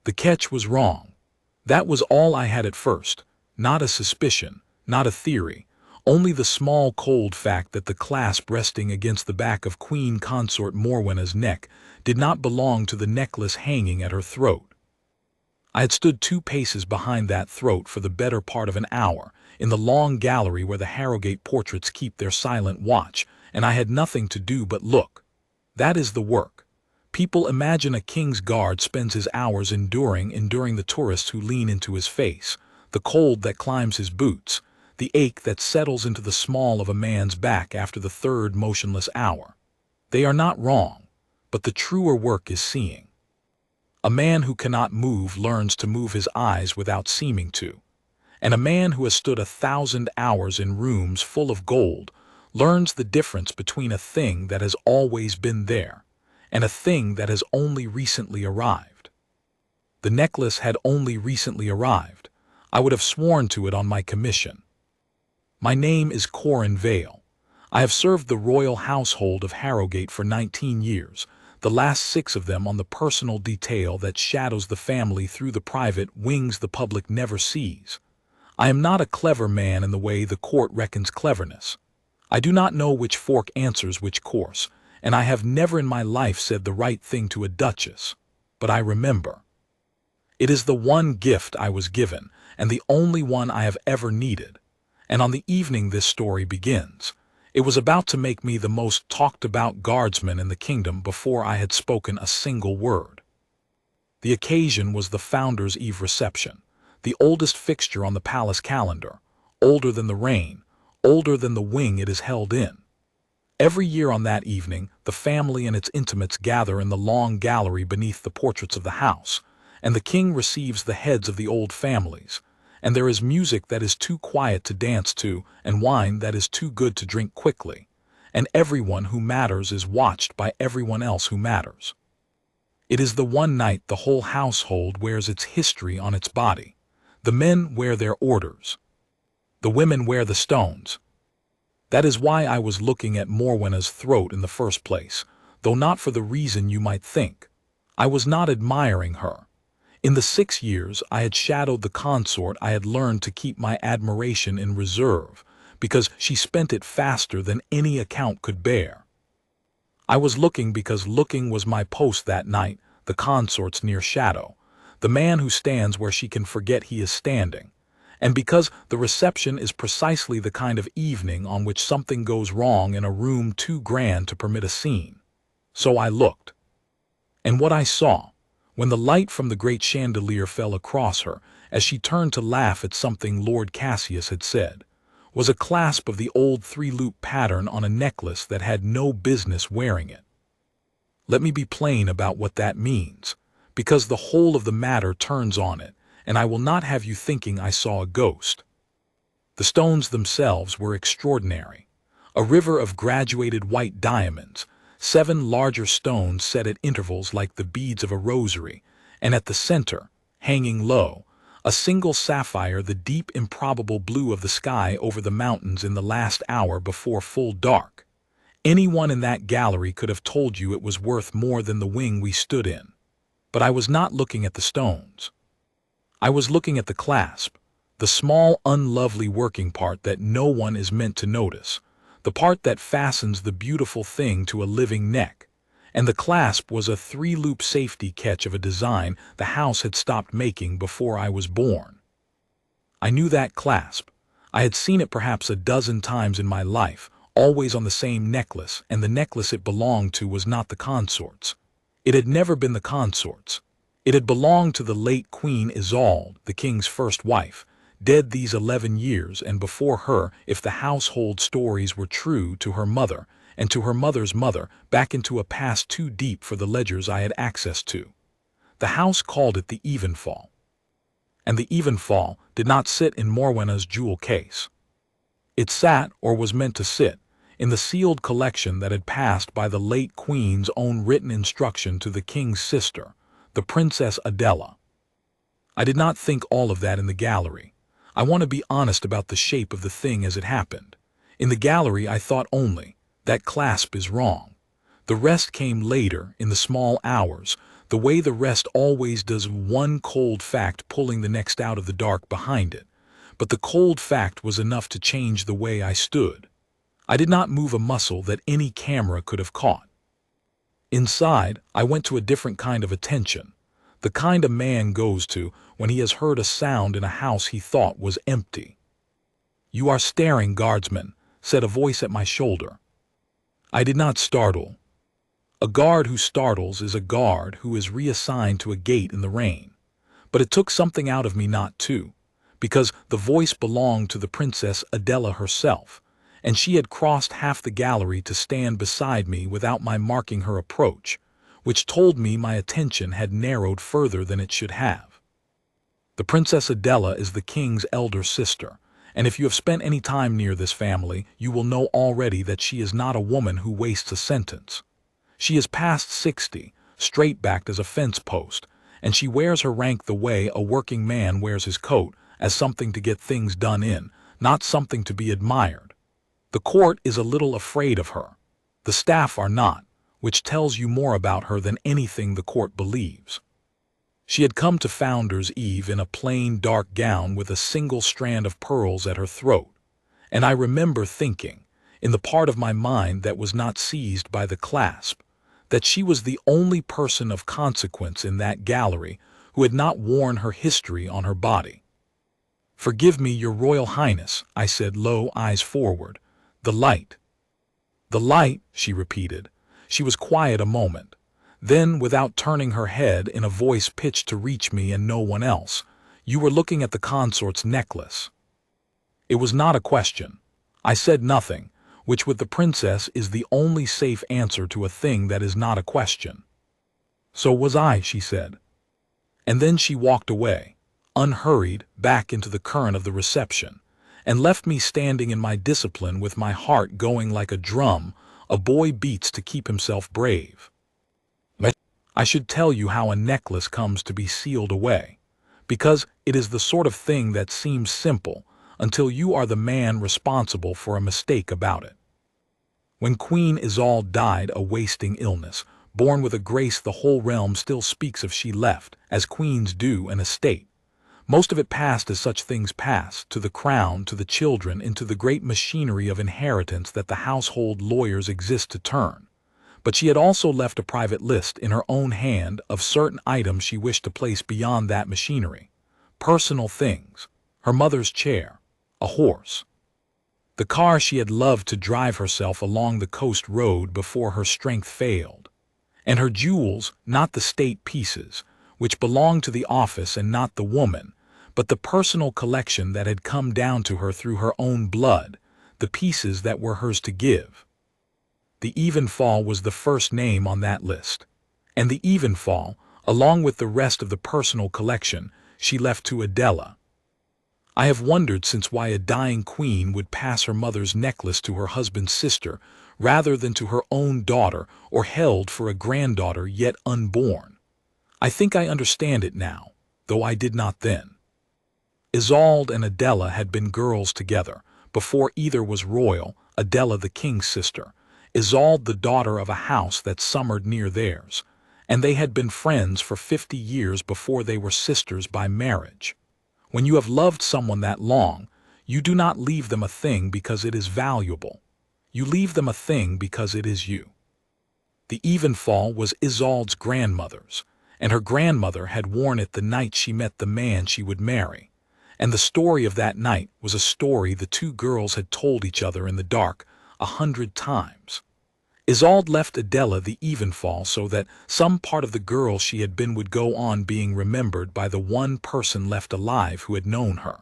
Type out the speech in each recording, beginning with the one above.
The catch was wrong. That was all I had at first. Not a suspicion, not a theory, only the small cold fact that the clasp resting against the back of Queen Consort Morwenna's neck did not belong to the necklace hanging at her throat. I had stood 2 paces behind that throat for the better part of an hour, in the long gallery where the Harrowgate portraits keep their silent watch, and I had nothing to do but look. That is the work. People imagine a king's guard spends his hours enduring the tourists who lean into his face, the cold that climbs his boots, the ache that settles into the small of a man's back after the 3rd motionless hour. They are not wrong, but the truer work is seeing. A man who cannot move learns to move his eyes without seeming to, and a man who has stood 1,000 hours in rooms full of gold learns the difference between a thing that has always been there and a thing that has only recently arrived. The necklace had only recently arrived. I would have sworn to it on my commission. My name is Corin Vale. I have served the royal household of Harrowgate for 19 years, the last 6 of them on the personal detail that shadows the family through the private wings the public never sees. I am not a clever man in the way the court reckons cleverness. I do not know which fork answers which course, and I have never in my life said the right thing to a duchess, but I remember. It is the one gift I was given, and the only one I have ever needed. And on the evening this story begins, it was about to make me the most talked-about guardsman in the kingdom before I had spoken a single word. The occasion was the Founder's Eve reception, the oldest fixture on the palace calendar, older than the reign, older than the wing it is held in. Every year on that evening, the family and its intimates gather in the long gallery beneath the portraits of the house, and the king receives the heads of the old families, and there is music that is too quiet to dance to, and wine that is too good to drink quickly, and everyone who matters is watched by everyone else who matters. It is the one night the whole household wears its history on its body. The men wear their orders. The women wear the stones. That is why I was looking at Morwenna's throat in the first place, though not for the reason you might think. I was not admiring her. In the 6 years I had shadowed the consort, I had learned to keep my admiration in reserve, because she spent it faster than any account could bear. I was looking because looking was my post that night, the consort's near shadow, the man who stands where she can forget he is standing, and because the reception is precisely the kind of evening on which something goes wrong in a room too grand to permit a scene. So I looked. And what I saw, when the light from the great chandelier fell across her as she turned to laugh at something Lord Cassius had said, was a clasp of the old 3-loop pattern on a necklace that had no business wearing it. Let me be plain about what that means, because the whole of the matter turns on it, and I will not have you thinking I saw a ghost. The stones themselves were extraordinary. A river of graduated white diamonds, 7 larger stones set at intervals like the beads of a rosary, and at the center, hanging low, a single sapphire, the deep improbable blue of the sky over the mountains in the last hour before full dark. Anyone in that gallery could have told you it was worth more than the wing we stood in. But I was not looking at the stones. I was looking at the clasp, the small, unlovely working part that no one is meant to notice, the part that fastens the beautiful thing to a living neck, and the clasp was a 3-loop safety catch of a design the house had stopped making before I was born. I knew that clasp. I had seen it perhaps a dozen times in my life, always on the same necklace, and the necklace it belonged to was not the consort's. It had never been the consort's. It had belonged to the late Queen Isolde, the king's first wife, dead these 11 years, and before her, if the household stories were true, to her mother, and to her mother's mother, back into a past too deep for the ledgers I had access to. The house called it the Evenfall. And the Evenfall did not sit in Morwenna's jewel case. It sat, or was meant to sit, in the sealed collection that had passed by the late Queen's own written instruction to the king's sister, the Princess Adela. I did not think all of that in the gallery. I want to be honest about the shape of the thing as it happened. In the gallery I thought only, that clasp is wrong. The rest came later, in the small hours, the way the rest always does, one cold fact pulling the next out of the dark behind it. But the cold fact was enough to change the way I stood. I did not move a muscle that any camera could have caught. Inside, I went to a different kind of attention, the kind a man goes to when he has heard a sound in a house he thought was empty. "You are staring, guardsman," said a voice at my shoulder. I did not startle. A guard who startles is a guard who is reassigned to a gate in the rain. But it took something out of me not to, because the voice belonged to the Princess Adela herself, and she had crossed half the gallery to stand beside me without my marking her approach, which told me my attention had narrowed further than it should have. The Princess Adela is the king's elder sister, and if you have spent any time near this family, you will know already that she is not a woman who wastes a sentence. She is past 60, straight-backed as a fence post, and she wears her rank the way a working man wears his coat, as something to get things done in, not something to be admired. The court is a little afraid of her. The staff are not, which tells you more about her than anything the court believes. She had come to Founder's Eve in a plain dark gown with a single strand of pearls at her throat, and I remember thinking, in the part of my mind that was not seized by the clasp, that she was the only person of consequence in that gallery who had not worn her history on her body. "Forgive me, your Royal Highness," I said low, eyes forward. "The light." "The light," she repeated. She was quiet a moment. Then, without turning her head, in a voice pitched to reach me and no one else, "You were looking at the consort's necklace." It was not a question. I said nothing, which with the princess is the only safe answer to a thing that is not a question. "So was I," she said. And then she walked away, unhurried, back into the current of the reception, and left me standing in my discipline with my heart going like a drum a boy beats to keep himself brave. I should tell you how a necklace comes to be sealed away, because it is the sort of thing that seems simple until you are the man responsible for a mistake about it. When Queen Isolde died a wasting illness, born with a grace the whole realm still speaks of, she left, as queens do, an estate. Most of it passed as such things pass, to the crown, to the children, into the great machinery of inheritance that the household lawyers exist to turn. But she had also left a private list in her own hand of certain items she wished to place beyond that machinery. Personal things, her mother's chair, a horse, the car she had loved to drive herself along the coast road before her strength failed, and her jewels, not the state pieces, which belonged to the office and not the woman, but the personal collection that had come down to her through her own blood, the pieces that were hers to give. The Evenfall was the first name on that list, and the Evenfall, along with the rest of the personal collection, she left to Adela. I have wondered since why a dying queen would pass her mother's necklace to her husband's sister rather than to her own daughter, or held for a granddaughter yet unborn. I think I understand it now, though I did not then. Isolde and Adela had been girls together, before either was royal, Adela the king's sister, Isolde the daughter of a house that summered near theirs, and they had been friends for 50 years before they were sisters by marriage. When you have loved someone that long, you do not leave them a thing because it is valuable. You leave them a thing because it is you. The Evenfall was Isolde's grandmother's, and her grandmother had worn it the night she met the man she would marry. And the story of that night was a story the two girls had told each other in the dark 100 times. Isolde left Adela the Evenfall so that some part of the girl she had been would go on being remembered by the one person left alive who had known her.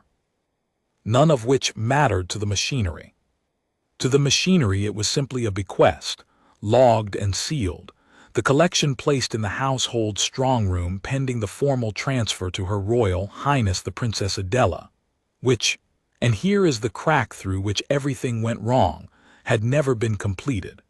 None of which mattered to the machinery. To the machinery it was simply a bequest, logged and sealed, the collection placed in the household strong room pending the formal transfer to Her Royal Highness the Princess Adela, which, and here is the crack through which everything went wrong, had never been completed.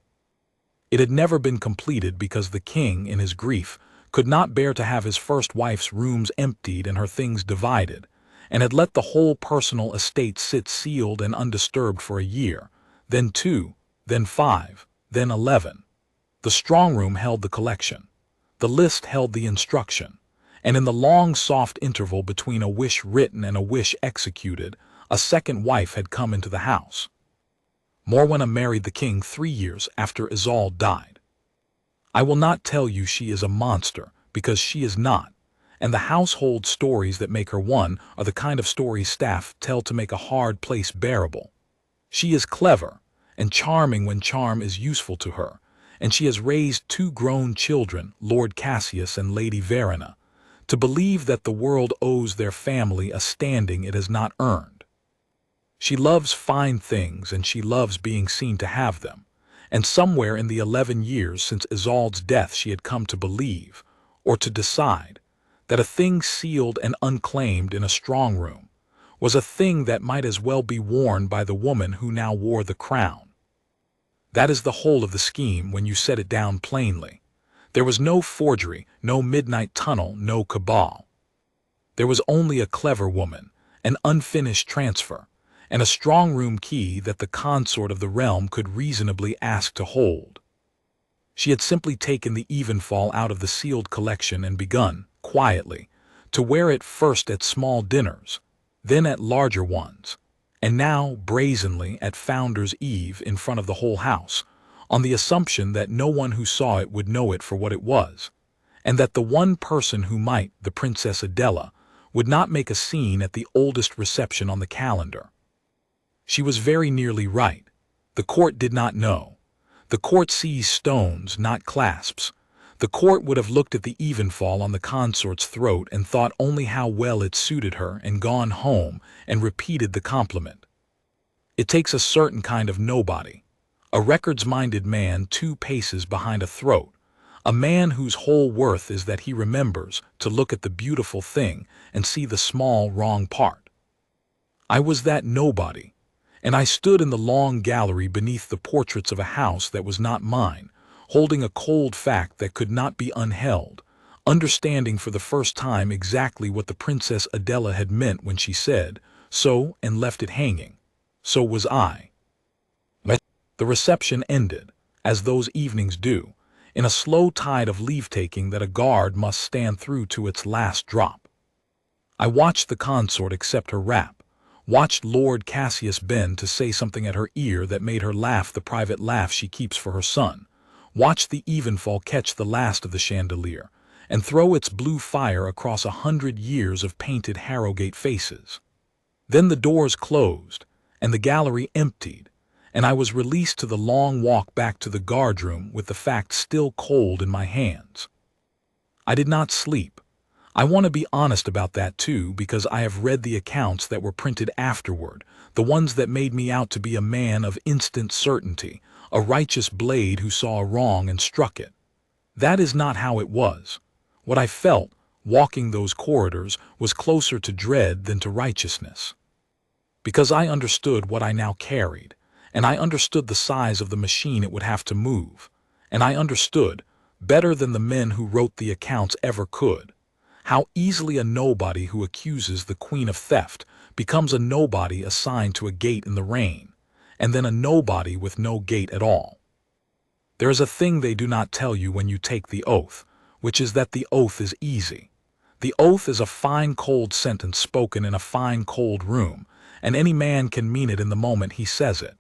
It had never been completed because the king, in his grief, could not bear to have his first wife's rooms emptied and her things divided, and had let the whole personal estate sit sealed and undisturbed for a year, then 2, then 5, then 11. The strong room held the collection. The list held the instruction, and in the long soft interval between a wish written and a wish executed, a second wife had come into the house. Morwenna married the king 3 years after Isolde died. I will not tell you she is a monster, because she is not, and the household stories that make her one are the kind of stories staff tell to make a hard place bearable. She is clever and charming when charm is useful to her, and she has raised 2 grown children, Lord Cassius and Lady Verena, to believe that the world owes their family a standing it has not earned. She loves fine things, and she loves being seen to have them, and somewhere in the 11 years since Isolde's death she had come to believe, or to decide, that a thing sealed and unclaimed in a strong room was a thing that might as well be worn by the woman who now wore the crown. That is the whole of the scheme when you set it down plainly. There was no forgery, no midnight tunnel, no cabal. There was only a clever woman, an unfinished transfer, and a strong room key that the consort of the realm could reasonably ask to hold. She had simply taken the Evenfall out of the sealed collection and begun, quietly, to wear it first at small dinners, then at larger ones, and now brazenly at Founder's Eve in front of the whole house, on the assumption that no one who saw it would know it for what it was, and that the one person who might, the Princess Adela, would not make a scene at the oldest reception on the calendar. She was very nearly right. The court did not know. The court sees stones, not clasps. The court would have looked at the Evenfall on the consort's throat and thought only how well it suited her and gone home and repeated the compliment. It takes a certain kind of nobody, a records-minded man 2 paces behind a throat, a man whose whole worth is that he remembers to look at the beautiful thing and see the small wrong part. I was that nobody, and I stood in the long gallery beneath the portraits of a house that was not mine, holding a cold fact that could not be unheld, understanding for the first time exactly what the Princess Adela had meant when she said, so, and left it hanging. So was I. The reception ended, as those evenings do, in a slow tide of leave-taking that a guard must stand through to its last drop. I watched the consort accept her wrap, watched Lord Cassius bend to say something at her ear that made her laugh the private laugh she keeps for her son, watched the Evenfall catch the last of the chandelier and throw its blue fire across 100 years of painted Harrowgate faces. Then the doors closed, and the gallery emptied, and I was released to the long walk back to the guardroom with the fact still cold in my hands. I did not sleep. I want to be honest about that too, because I have read the accounts that were printed afterward, the ones that made me out to be a man of instant certainty, a righteous blade who saw a wrong and struck it. That is not how it was. What I felt, walking those corridors, was closer to dread than to righteousness. Because I understood what I now carried, and I understood the size of the machine it would have to move, and I understood, better than the men who wrote the accounts ever could, how easily a nobody who accuses the Queen of theft becomes a nobody assigned to a gate in the rain, and then a nobody with no gate at all. There is a thing they do not tell you when you take the oath, which is that the oath is easy. The oath is a fine cold sentence spoken in a fine cold room, and any man can mean it in the moment he says it.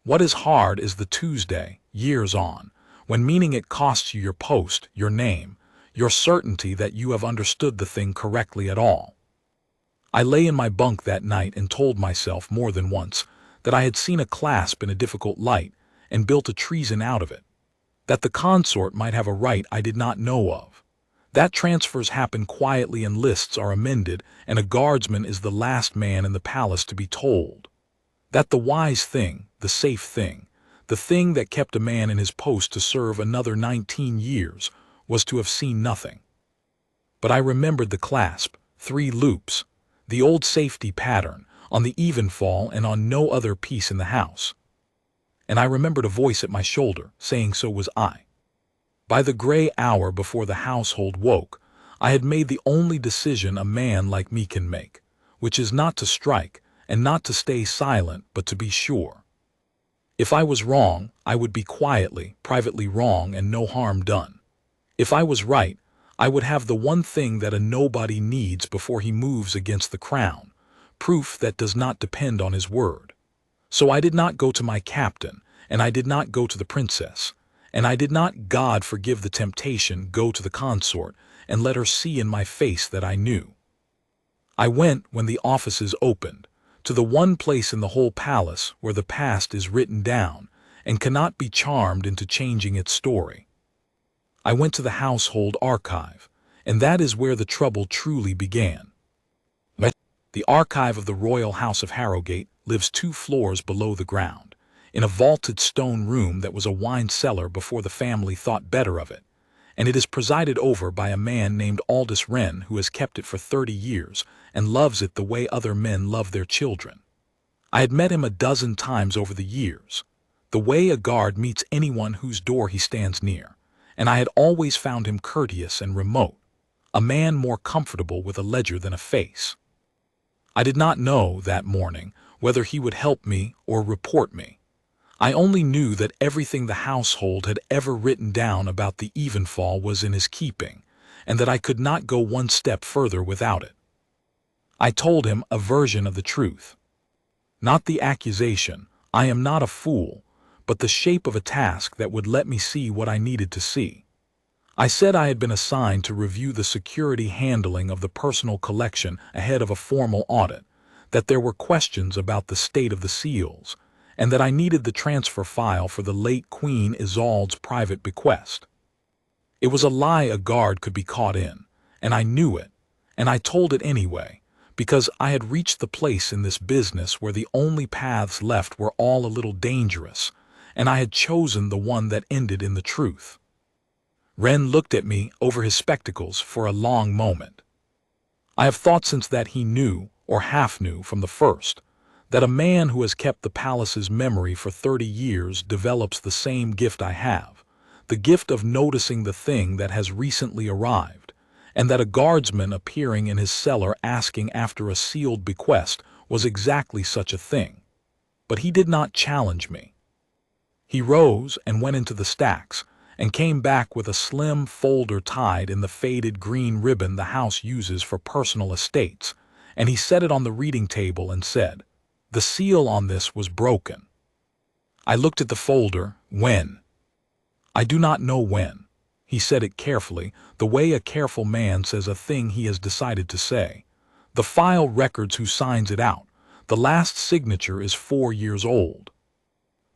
What is hard is the Tuesday, years on, when meaning it costs you your post, your name, your certainty that you have understood the thing correctly at all. I lay in my bunk that night and told myself more than once that I had seen a clasp in a difficult light and built a treason out of it, that the consort might have a right I did not know of, that transfers happen quietly and lists are amended and a guardsman is the last man in the palace to be told, that the wise thing, the safe thing, the thing that kept a man in his post to serve another 19 years, was to have seen nothing. But I remembered the clasp, 3 loops, the old safety pattern, on the Evenfall and on no other piece in the house. And I remembered a voice at my shoulder, saying so was I. By the gray hour before the household woke, I had made the only decision a man like me can make, which is not to strike, and not to stay silent, but to be sure. If I was wrong, I would be quietly, privately wrong and no harm done. If I was right, I would have the one thing that a nobody needs before he moves against the crown, proof that does not depend on his word. So I did not go to my captain, and I did not go to the princess, and I did not, God forgive the temptation, go to the consort and let her see in my face that I knew. I went, when the offices opened, to the one place in the whole palace where the past is written down and cannot be charmed into changing its story. I went to the household archive, and that is where the trouble truly began. The archive of the Royal House of Harrowgate lives 2 floors below the ground, in a vaulted stone room that was a wine cellar before the family thought better of it, and it is presided over by a man named Aldous Wren, who has kept it for 30 years and loves it the way other men love their children. I had met him a dozen times over the years, the way a guard meets anyone whose door he stands near, and I had always found him courteous and remote, a man more comfortable with a ledger than a face. I did not know, that morning, whether he would help me or report me. I only knew that everything the household had ever written down about the Evenfall was in his keeping, and that I could not go one step further without it. I told him a version of the truth. Not the accusation, I am not a fool, but the shape of a task that would let me see what I needed to see. I said I had been assigned to review the security handling of the personal collection ahead of a formal audit, that there were questions about the state of the seals, and that I needed the transfer file for the late Queen Isolde's private bequest. It was a lie a guard could be caught in, and I knew it, and I told it anyway, because I had reached the place in this business where the only paths left were all a little dangerous, and I had chosen the one that ended in the truth. Wren looked at me over his spectacles for a long moment. I have thought since that he knew, or half knew from the first, that a man who has kept the palace's memory for 30 years develops the same gift I have, the gift of noticing the thing that has recently arrived, and that a guardsman appearing in his cellar asking after a sealed bequest was exactly such a thing. But he did not challenge me. He rose and went into the stacks, and came back with a slim folder tied in the faded green ribbon the house uses for personal estates, and he set it on the reading table and said, "The seal on this was broken." I looked at the folder. When? I do not know when. He said it carefully, the way a careful man says a thing he has decided to say. The file records who signs it out. The last signature is 4 years old.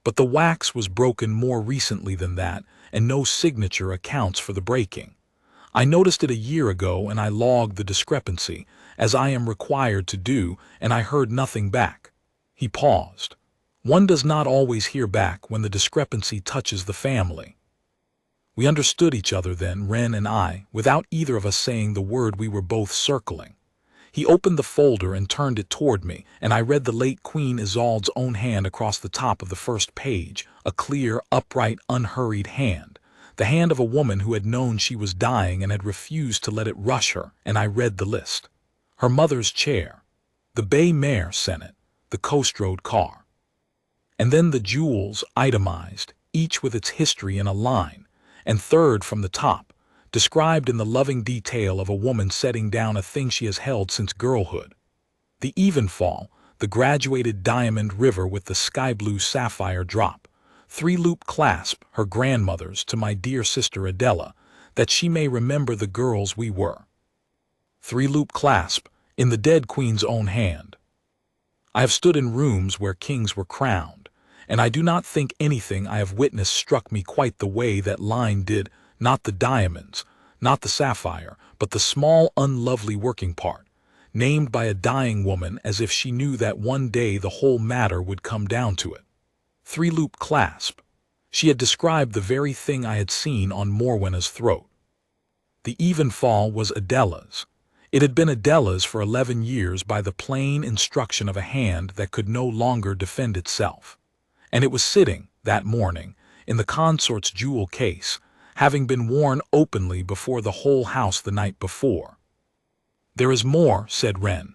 But the wax was broken more recently than that, and no signature accounts for the breaking. I noticed it a year ago, and I logged the discrepancy, as I am required to do, and I heard nothing back. He paused. One does not always hear back when the discrepancy touches the family. We understood each other then, Wren and I, without either of us saying the word we were both circling. He opened the folder and turned it toward me, and I read the late Queen Isolde's own hand across the top of the first page, a clear, upright, unhurried hand, the hand of a woman who had known she was dying and had refused to let it rush her, and I read the list. Her mother's chair, the bay mare Senate, the coast road car. And then the jewels itemized, each with its history in a line, and third from the top, described in the loving detail of a woman setting down a thing she has held since girlhood. The Evenfall, the graduated diamond river with the sky-blue sapphire drop, 3-loop clasp, her grandmother's, to my dear sister Adela, that she may remember the girls we were. 3-loop clasp, in the dead queen's own hand. I have stood in rooms where kings were crowned, and I do not think anything I have witnessed struck me quite the way that line did, not the diamonds, not the sapphire, but the small, unlovely working part, named by a dying woman as if she knew that one day the whole matter would come down to it. 3-loop clasp. She had described the very thing I had seen on Morwenna's throat. The Evenfall was Adela's. It had been Adela's for 11 years by the plain instruction of a hand that could no longer defend itself. And it was sitting, that morning, in the consort's jewel case, having been worn openly before the whole house the night before. "There is more," said Wren.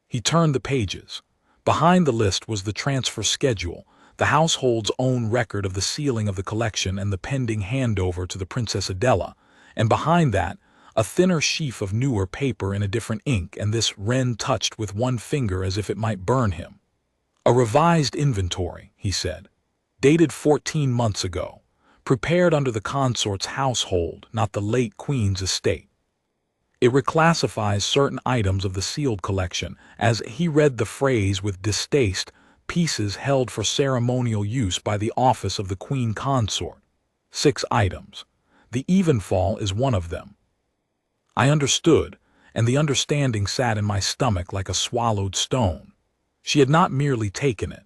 He turned the pages. Behind the list was the transfer schedule, the household's own record of the sealing of the collection and the pending handover to the Princess Adela, and behind that, a thinner sheaf of newer paper in a different ink, and this Wren touched with one finger as if it might burn him. A revised inventory, he said, dated 14 months ago, prepared under the consort's household, not the late Queen's estate. It reclassifies certain items of the sealed collection, as he read the phrase with distaste, pieces held for ceremonial use by the office of the Queen Consort. 6 items. The Evenfall is one of them. I understood, and the understanding sat in my stomach like a swallowed stone. She had not merely taken it.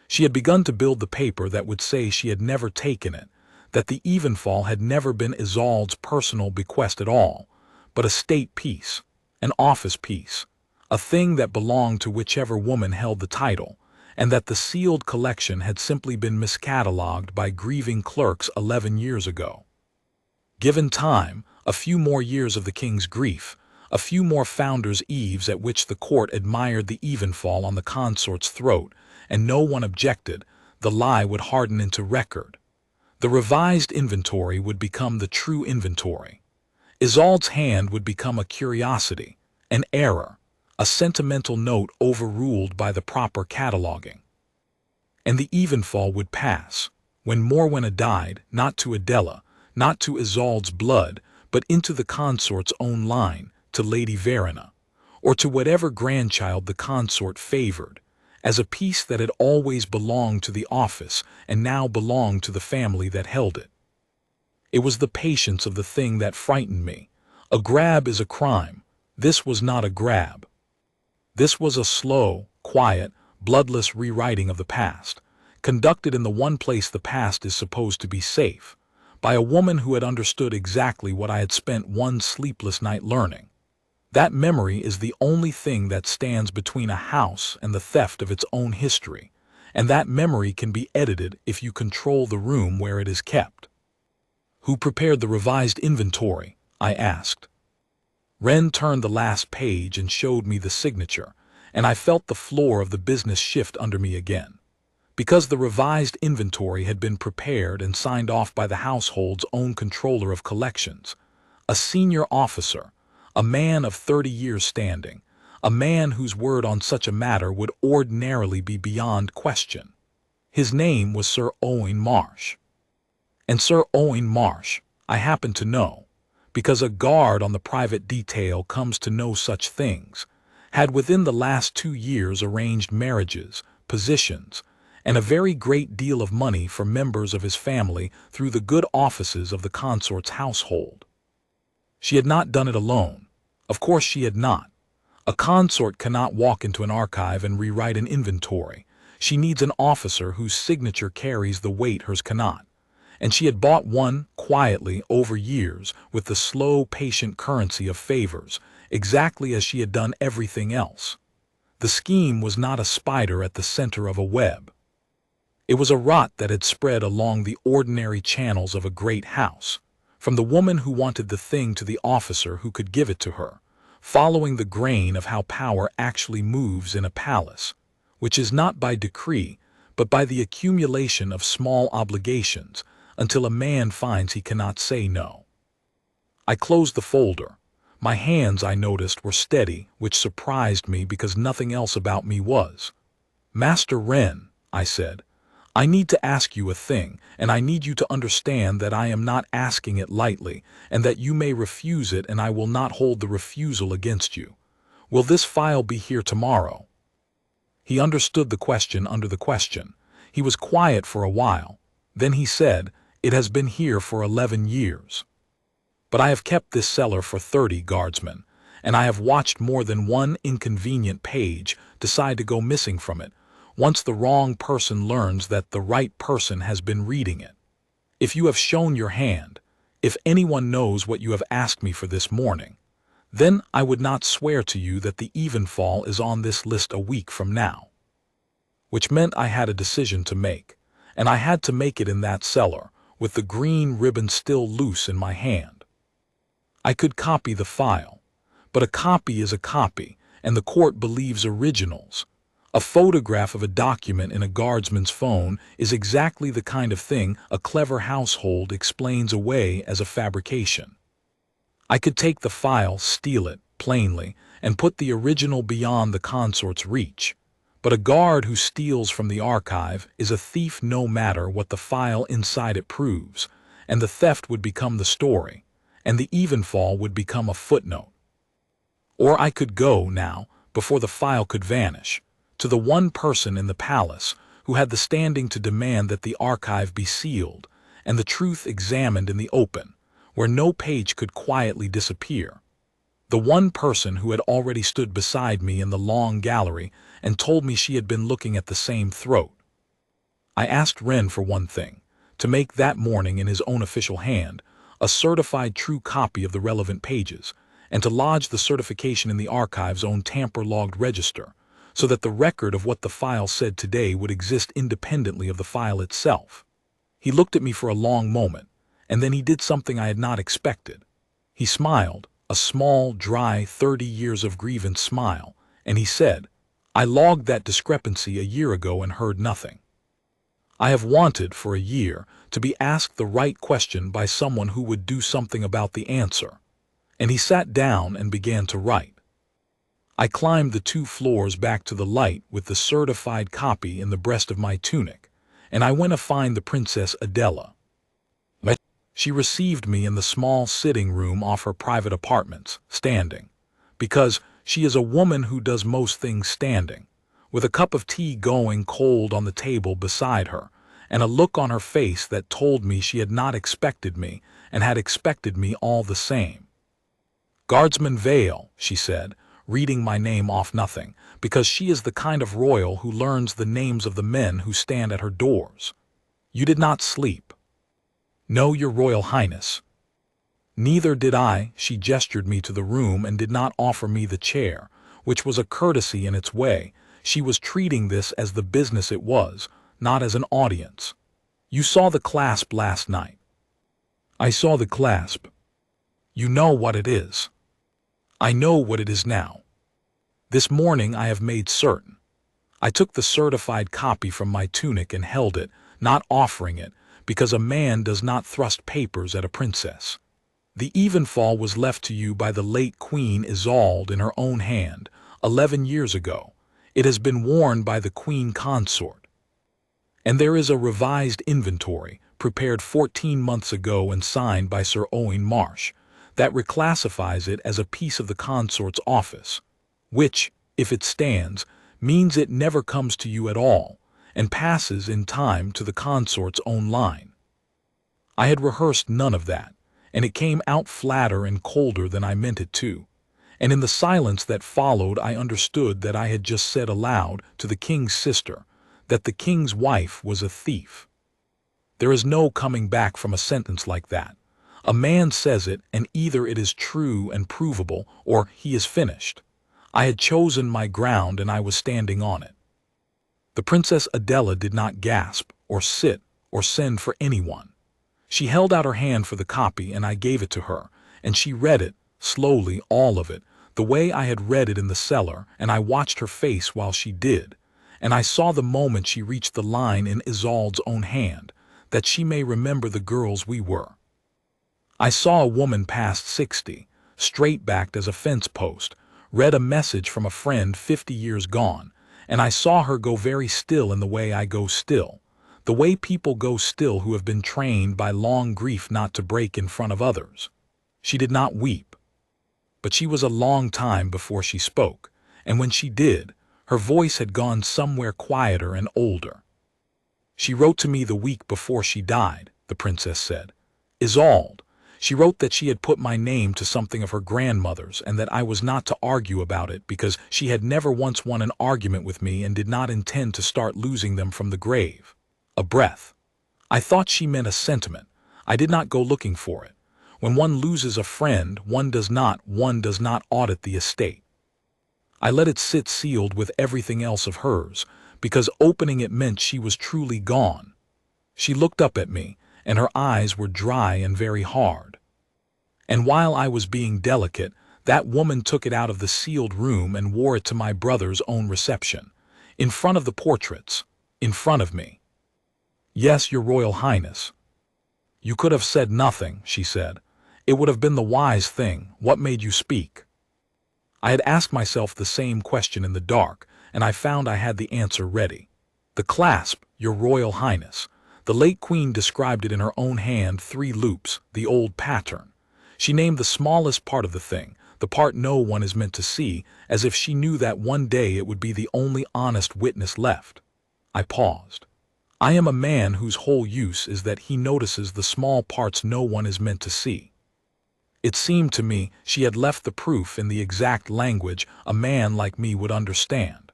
She had begun to build the paper that would say she had never taken it, that the Evenfall had never been Isolde's personal bequest at all, but a state piece, an office piece, a thing that belonged to whichever woman held the title, and that the sealed collection had simply been miscatalogued by grieving clerks 11 years ago. Given time, a few more years of the king's grief, a few more founders' eves at which the court admired the Evenfall on the consort's throat, and no one objected, the lie would harden into record. The revised inventory would become the true inventory. Isolde's hand would become a curiosity, an error, a sentimental note overruled by the proper cataloging. And the Evenfall would pass, when Morwenna died, not to Adela, not to Isolde's blood, but into the consort's own line, to Lady Verena, or to whatever grandchild the consort favored, as a piece that had always belonged to the office and now belonged to the family that held it. It was the patience of the thing that frightened me. A grab is a crime. This was not a grab. This was a slow, quiet, bloodless rewriting of the past, conducted in the one place the past is supposed to be safe, by a woman who had understood exactly what I had spent one sleepless night learning. That memory is the only thing that stands between a house and the theft of its own history, and that memory can be edited if you control the room where it is kept. Who prepared the revised inventory? I asked. Wren turned the last page and showed me the signature, and I felt the floor of the business shift under me again. Because the revised inventory had been prepared and signed off by the household's own controller of collections, a senior officer, a man of 30 years standing, a man whose word on such a matter would ordinarily be beyond question. His name was Sir Owain Marsh. And Sir Owain Marsh, I happen to know, because a guard on the private detail comes to know such things, had within the last 2 years arranged marriages, positions, and a very great deal of money for members of his family through the good offices of the consort's household. She had not done it alone. Of course she had not. A consort cannot walk into an archive and rewrite an inventory. She needs an officer whose signature carries the weight hers cannot. And she had bought one quietly over years with the slow, patient currency of favors, exactly as she had done everything else. The scheme was not a spider at the center of a web. It was a rot that had spread along the ordinary channels of a great house, from the woman who wanted the thing to the officer who could give it to her, following the grain of how power actually moves in a palace, which is not by decree, but by the accumulation of small obligations, until a man finds he cannot say no. I closed the folder. My hands, I noticed, were steady, which surprised me because nothing else about me was. "Master Wren," I said, "I need to ask you a thing, and I need you to understand that I am not asking it lightly, and that you may refuse it, and I will not hold the refusal against you. Will this file be here tomorrow?" He understood the question under the question. He was quiet for a while. Then he said, "It has been here for 11 years. But I have kept this cellar for 30, guardsman, and I have watched more than one inconvenient page decide to go missing from it, once the wrong person learns that the right person has been reading it. If you have shown your hand, if anyone knows what you have asked me for this morning, then I would not swear to you that the Evenfall is on this list a week from now." Which meant I had a decision to make, and I had to make it in that cellar, with the green ribbon still loose in my hand. I could copy the file, but a copy is a copy, and the court believes originals. A photograph of a document in a guardsman's phone is exactly the kind of thing a clever household explains away as a fabrication. I could take the file, steal it, plainly, and put the original beyond the consort's reach. But a guard who steals from the archive is a thief no matter what the file inside it proves, and the theft would become the story, and the Evenfall would become a footnote. Or I could go now, before the file could vanish, to the one person in the palace who had the standing to demand that the archive be sealed and the truth examined in the open, where no page could quietly disappear. The one person who had already stood beside me in the long gallery and told me she had been looking at the same throat. I asked Wren for one thing, to make that morning in his own official hand a certified true copy of the relevant pages, and to lodge the certification in the archive's own tamper-logged register, so that the record of what the file said today would exist independently of the file itself. He looked at me for a long moment, and then he did something I had not expected. He smiled, a small, dry, 30 years of grievance smile, and he said, "I logged that discrepancy a year ago and heard nothing. I have wanted for a year to be asked the right question by someone who would do something about the answer." And he sat down and began to write. I climbed the 2 floors back to the light with the certified copy in the breast of my tunic, and I went to find the Princess Adela. She received me in the small sitting room off her private apartments, standing, because she is a woman who does most things standing, with a cup of tea going cold on the table beside her, and a look on her face that told me she had not expected me and had expected me all the same. "Guardsman Vale," she said, reading my name off nothing, because she is the kind of royal who learns the names of the men who stand at her doors. "You did not sleep." "No, your Royal Highness." "Neither did I." She gestured me to the room and did not offer me the chair, which was a courtesy in its way. She was treating this as the business it was, not as an audience. "You saw the clasp last night." "I saw the clasp." "You know what it is." "I know what it is now. This morning I have made certain." I took the certified copy from my tunic and held it, not offering it, because a man does not thrust papers at a princess. "The Evenfall was left to you by the late Queen Isolde in her own hand, 11 years ago. It has been worn by the Queen Consort. And there is a revised inventory, prepared 14 months ago and signed by Sir Owen Marsh, that reclassifies it as a piece of the consort's office, which, if it stands, means it never comes to you at all, and passes in time to the consort's own line. I had rehearsed none of that, and it came out flatter and colder than I meant it to, and in the silence that followed I understood that I had just said aloud to the king's sister that the king's wife was a thief. There is no coming back from a sentence like that. A man says it, and either it is true and provable, or he is finished. I had chosen my ground, and I was standing on it. The Princess Adela did not gasp, or sit, or send for anyone. She held out her hand for the copy, and I gave it to her, and she read it, slowly, all of it, the way I had read it in the cellar, and I watched her face while she did, and I saw the moment she reached the line in Isolde's own hand, that she may remember the girls we were. I saw a woman past 60, straight-backed as a fence post, read a message from a friend 50 years gone, and I saw her go very still in the way I go still, the way people go still who have been trained by long grief not to break in front of others. She did not weep, but she was a long time before she spoke, and when she did, her voice had gone somewhere quieter and older. "She wrote to me the week before she died," the princess said. "Isolde. She wrote that she had put my name to something of her grandmother's and that I was not to argue about it because she had never once won an argument with me and did not intend to start losing them from the grave." A breath. I thought she meant a sentiment. I did not go looking for it. When one loses a friend, one does not audit the estate. I let it sit sealed with everything else of hers, because opening it meant she was truly gone. She looked up at me, and her eyes were dry and very hard. And while I was being delicate, that woman took it out of the sealed room and wore it to my brother's own reception, in front of the portraits, in front of me. "Yes, your Royal Highness." "You could have said nothing," she said. It would have been the wise thing. What made you speak? I had asked myself the same question in the dark, and I found I had the answer ready. The clasp, your Royal Highness. The late Queen described it in her own hand, 3 loops, the old pattern. She named the smallest part of the thing, the part no one is meant to see, as if she knew that one day it would be the only honest witness left. I paused. I am a man whose whole use is that he notices the small parts no one is meant to see. It seemed to me she had left the proof in the exact language a man like me would understand.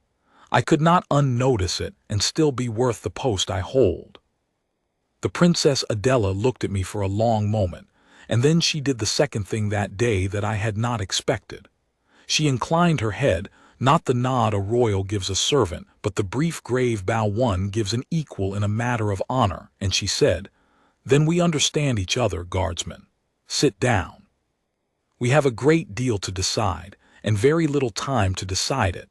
I could not unnotice it and still be worth the post I hold. The Princess Adela looked at me for a long moment, and then she did the second thing that day that I had not expected. She inclined her head, not the nod a royal gives a servant, but the brief grave bow one gives an equal in a matter of honor, and she said, "Then we understand each other, guardsman. Sit down. We have a great deal to decide, and very little time to decide it,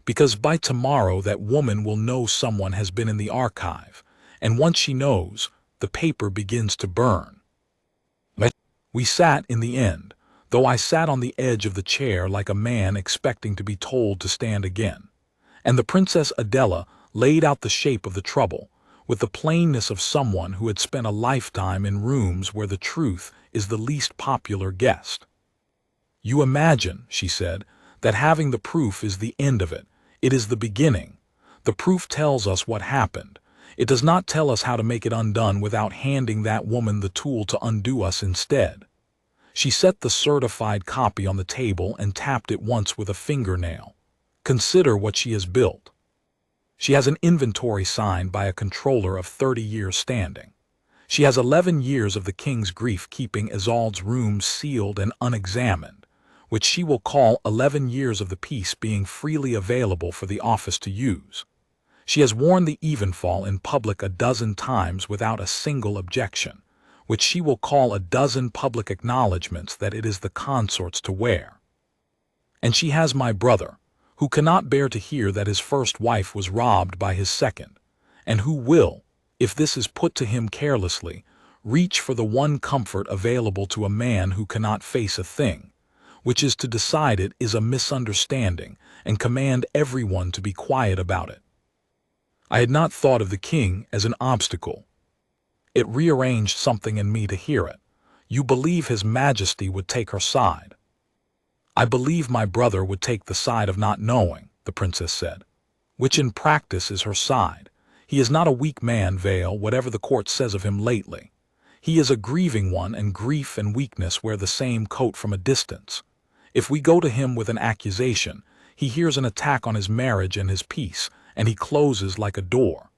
because by tomorrow that woman will know someone has been in the archive, and once she knows, the paper begins to burn." We sat in the end, though I sat on the edge of the chair like a man expecting to be told to stand again, and the Princess Adela laid out the shape of the trouble, with the plainness of someone who had spent a lifetime in rooms where the truth is the least popular guest. "You imagine," she said, "that having the proof is the end of it. It is the beginning. The proof tells us what happened. It does not tell us how to make it undone without handing that woman the tool to undo us instead." She set the certified copy on the table and tapped it once with a fingernail. "Consider what she has built. She has an inventory signed by a comptroller of 30 years standing. She has 11 years of the king's grief keeping Isolde's rooms sealed and unexamined, which she will call 11 years of the peace being freely available for the office to use. She has worn the Evenfall in public a dozen times without a single objection, which she will call a dozen public acknowledgments that it is the consort's to wear. And she has my brother, who cannot bear to hear that his first wife was robbed by his second, and who will, if this is put to him carelessly, reach for the one comfort available to a man who cannot face a thing, which is to decide it is a misunderstanding and command everyone to be quiet about it." I had not thought of the king as an obstacle. It rearranged something in me to hear it. "You believe His Majesty would take her side?" "I believe my brother would take the side of not knowing," the princess said, "which in practice is her side. He is not a weak man, Vale, whatever the court says of him lately. He is a grieving one, and grief and weakness wear the same coat from a distance. If we go to him with an accusation, he hears an attack on his marriage and his peace, and he closes like a door.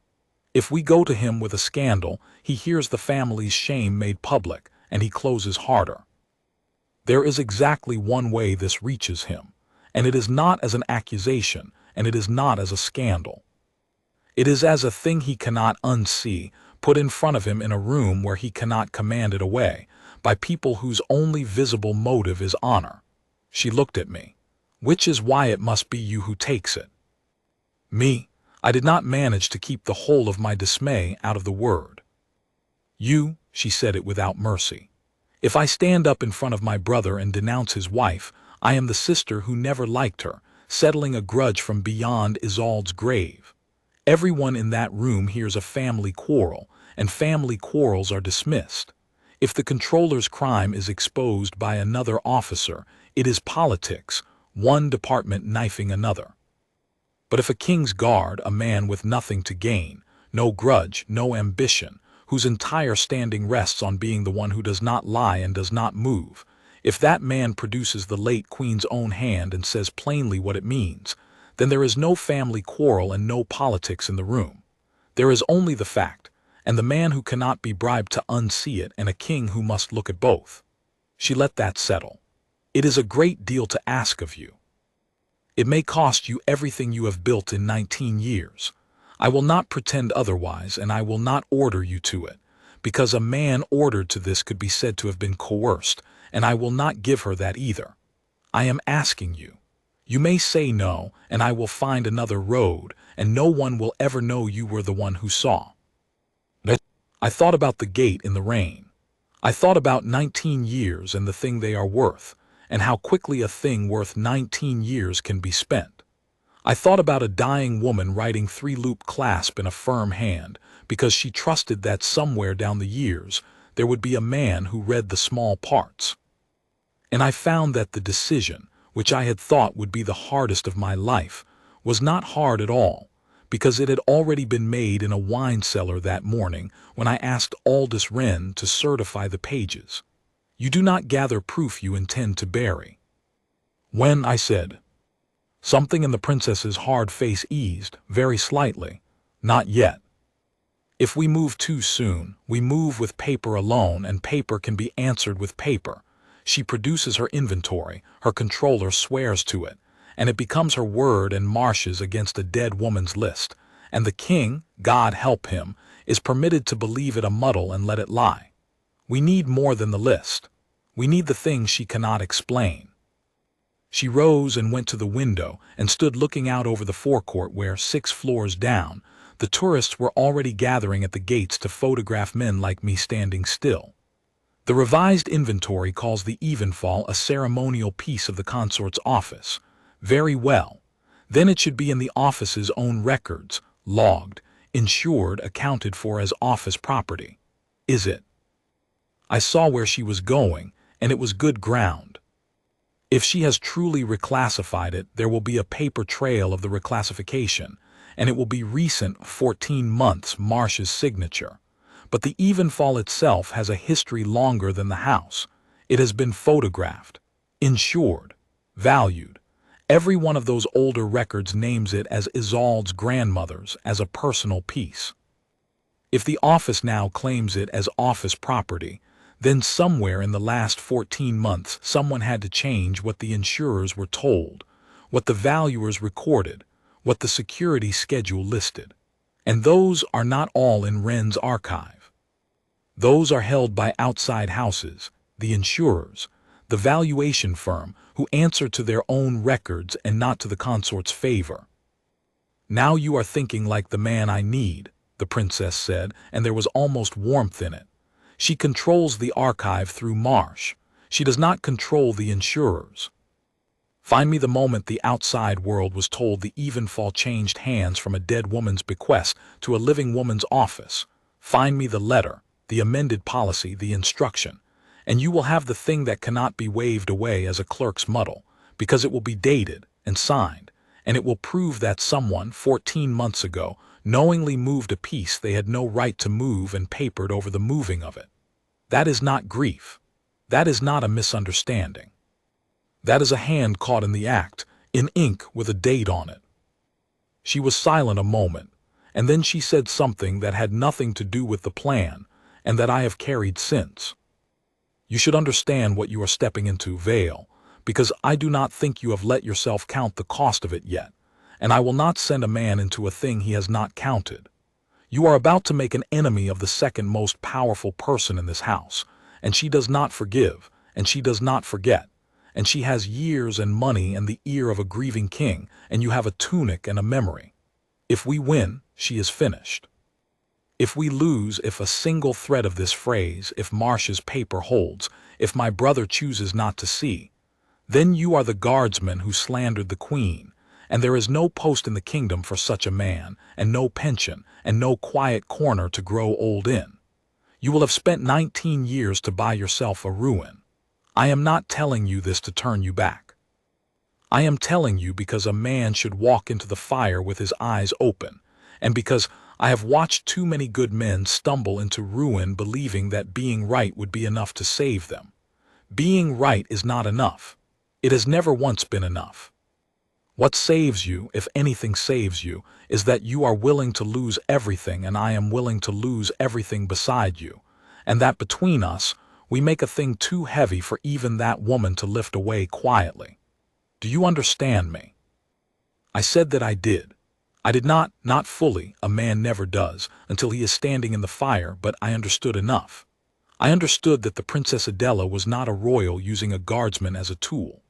If we go to him with a scandal, he hears the family's shame made public, and he closes harder. There is exactly one way this reaches him, and it is not as an accusation, and it is not as a scandal. It is as a thing he cannot unsee, put in front of him in a room where he cannot command it away, by people whose only visible motive is honor." She looked at me. "Which is why it must be you who takes it." Me, I did not manage to keep the whole of my dismay out of the word. "You," she said it without mercy. "If I stand up in front of my brother and denounce his wife, I am the sister who never liked her, settling a grudge from beyond Isolde's grave. Everyone in that room hears a family quarrel, and family quarrels are dismissed. If the comptroller's crime is exposed by another officer, it is politics, one department knifing another. But if a king's guard, a man with nothing to gain, no grudge, no ambition, whose entire standing rests on being the one who does not lie and does not move, if that man produces the late queen's own hand and says plainly what it means, then there is no family quarrel and no politics in the room. There is only the fact, and the man who cannot be bribed to unsee it, and a king who must look at both." She let that settle. "It is a great deal to ask of you. It may cost you everything you have built in 19 years. I will not pretend otherwise, and I will not order you to it, because a man ordered to this could be said to have been coerced, and I will not give her that either. I am asking you. You may say no, and I will find another road, and no one will ever know you were the one who saw." I thought about the gate in the rain. I thought about 19 years and the thing they are worth, and how quickly a thing worth 19 years can be spent. I thought about a dying woman writing 3-loop clasp in a firm hand because she trusted that somewhere down the years there would be a man who read the small parts. And I found that the decision, which I had thought would be the hardest of my life, was not hard at all, because it had already been made in a wine cellar that morning when I asked Aldous Wren to certify the pages. You do not gather proof you intend to bury. When, I said. Something in the princess's hard face eased, very slightly. Not yet. If we move too soon, we move with paper alone, and paper can be answered with paper. She produces her inventory, her comptroller swears to it, and it becomes her word and marches against a dead woman's list, and the king, God help him, is permitted to believe it a muddle and let it lie. We need more than the list. We need the things she cannot explain. She rose and went to the window and stood looking out over the forecourt where, 6 floors down, the tourists were already gathering at the gates to photograph men like me standing still. The revised inventory calls the Evenfall a ceremonial piece of the consort's office. Very well. Then it should be in the office's own records, logged, insured, accounted for as office property. Is it? I saw where she was going, and it was good ground. If she has truly reclassified it, there will be a paper trail of the reclassification, and it will be recent, 14 months, Marsh's signature. But the Evenfall itself has a history longer than the house. It has been photographed, insured, valued. Every one of those older records names it as Isolde's grandmother's, as a personal piece. If the office now claims it as office property, then somewhere in the last 14 months someone had to change what the insurers were told, what the valuers recorded, what the security schedule listed. And those are not all in Wren's archive. Those are held by outside houses, the insurers, the valuation firm, who answer to their own records and not to the consort's favor. Now you are thinking like the man I need, the princess said, and there was almost warmth in it. She controls the archive through Marsh. She does not control the insurers. Find me the moment the outside world was told the Evenfall changed hands from a dead woman's bequest to a living woman's office. Find me the letter, the amended policy, the instruction, and you will have the thing that cannot be waved away as a clerk's muddle, because it will be dated and signed, and it will prove that someone, 14 months ago, knowingly moved a piece they had no right to move and papered over the moving of it. That is not grief. That is not a misunderstanding. That is a hand caught in the act, in ink with a date on it. She was silent a moment, and then she said something that had nothing to do with the plan, and that I have carried since. You should understand what you are stepping into, Vale, because I do not think you have let yourself count the cost of it yet, and I will not send a man into a thing he has not counted. You are about to make an enemy of the second most powerful person in this house, and she does not forgive, and she does not forget. And she has years and money and the ear of a grieving king, and you have a tunic and a memory. If we win, she is finished. If we lose, if a single thread of this phrase, if Marsh's paper holds, if my brother chooses not to see, then you are the guardsman who slandered the queen, and there is no post in the kingdom for such a man, and no pension, and no quiet corner to grow old in. You will have spent 19 years to buy yourself a ruin. I am not telling you this to turn you back. I am telling you because a man should walk into the fire with his eyes open, and because I have watched too many good men stumble into ruin believing that being right would be enough to save them. Being right is not enough. It has never once been enough. What saves you, if anything saves you, is that you are willing to lose everything and I am willing to lose everything beside you, and that between us, we make a thing too heavy for even that woman to lift away quietly. Do you understand me? I said that I did. I did not fully, a man never does, until he is standing in the fire, but I understood enough. I understood that the Princess Adela was not a royal using a guardsman as a tool.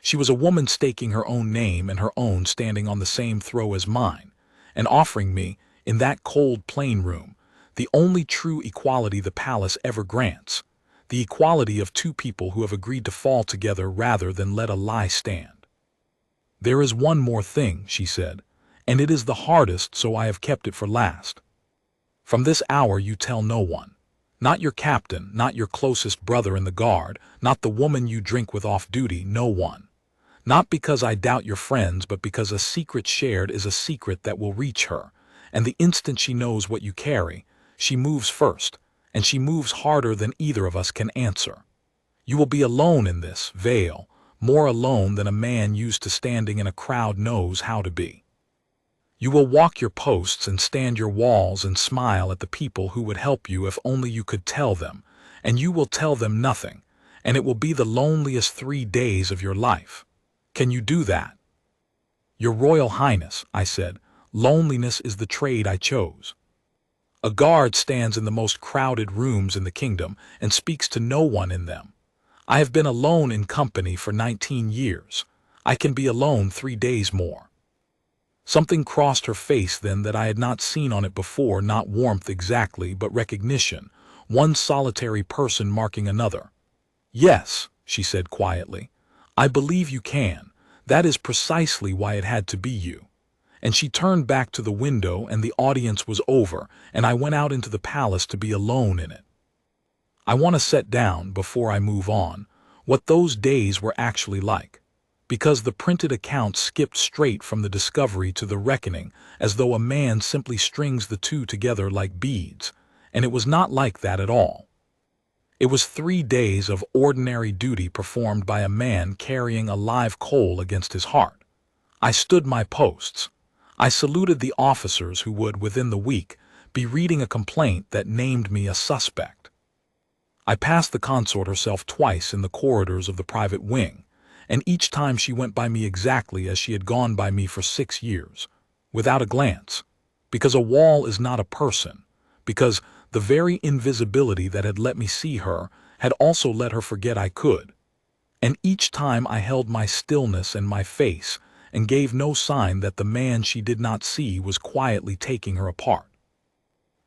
She was a woman staking her own name and her own standing on the same throw as mine, and offering me, in that cold plain room, the only true equality the palace ever grants, the equality of two people who have agreed to fall together rather than let a lie stand. There is one more thing, she said, and it is the hardest, so I have kept it for last. From this hour you tell no one. Not your captain, not your closest brother in the guard, not the woman you drink with off duty, no one. Not because I doubt your friends, but because a secret shared is a secret that will reach her, and the instant she knows what you carry, she moves first, and she moves harder than either of us can answer. You will be alone in this, Vale, more alone than a man used to standing in a crowd knows how to be. You will walk your posts and stand your walls and smile at the people who would help you if only you could tell them, and you will tell them nothing, and it will be the loneliest 3 days of your life. Can you do that? Your Royal Highness, I said, loneliness is the trade I chose. A guard stands in the most crowded rooms in the kingdom and speaks to no one in them. I have been alone in company for 19 years. I can be alone 3 days more. Something crossed her face then that I had not seen on it before, not warmth exactly, but recognition, one solitary person marking another. Yes, she said quietly, I believe you can. That is precisely why it had to be you. And she turned back to the window, and the audience was over, and I went out into the palace to be alone in it. I want to set down, before I move on, what those days were actually like, because the printed account skipped straight from the discovery to the reckoning, as though a man simply strings the two together like beads, and it was not like that at all. It was 3 days of ordinary duty performed by a man carrying a live coal against his heart. I stood my posts. I saluted the officers who would, within the week, be reading a complaint that named me a suspect. I passed the consort herself twice in the corridors of the private wing, and each time she went by me exactly as she had gone by me for 6 years, without a glance, because a wall is not a person, because the very invisibility that had let me see her had also let her forget I could. And each time I held my stillness and my face and gave no sign that the man she did not see was quietly taking her apart.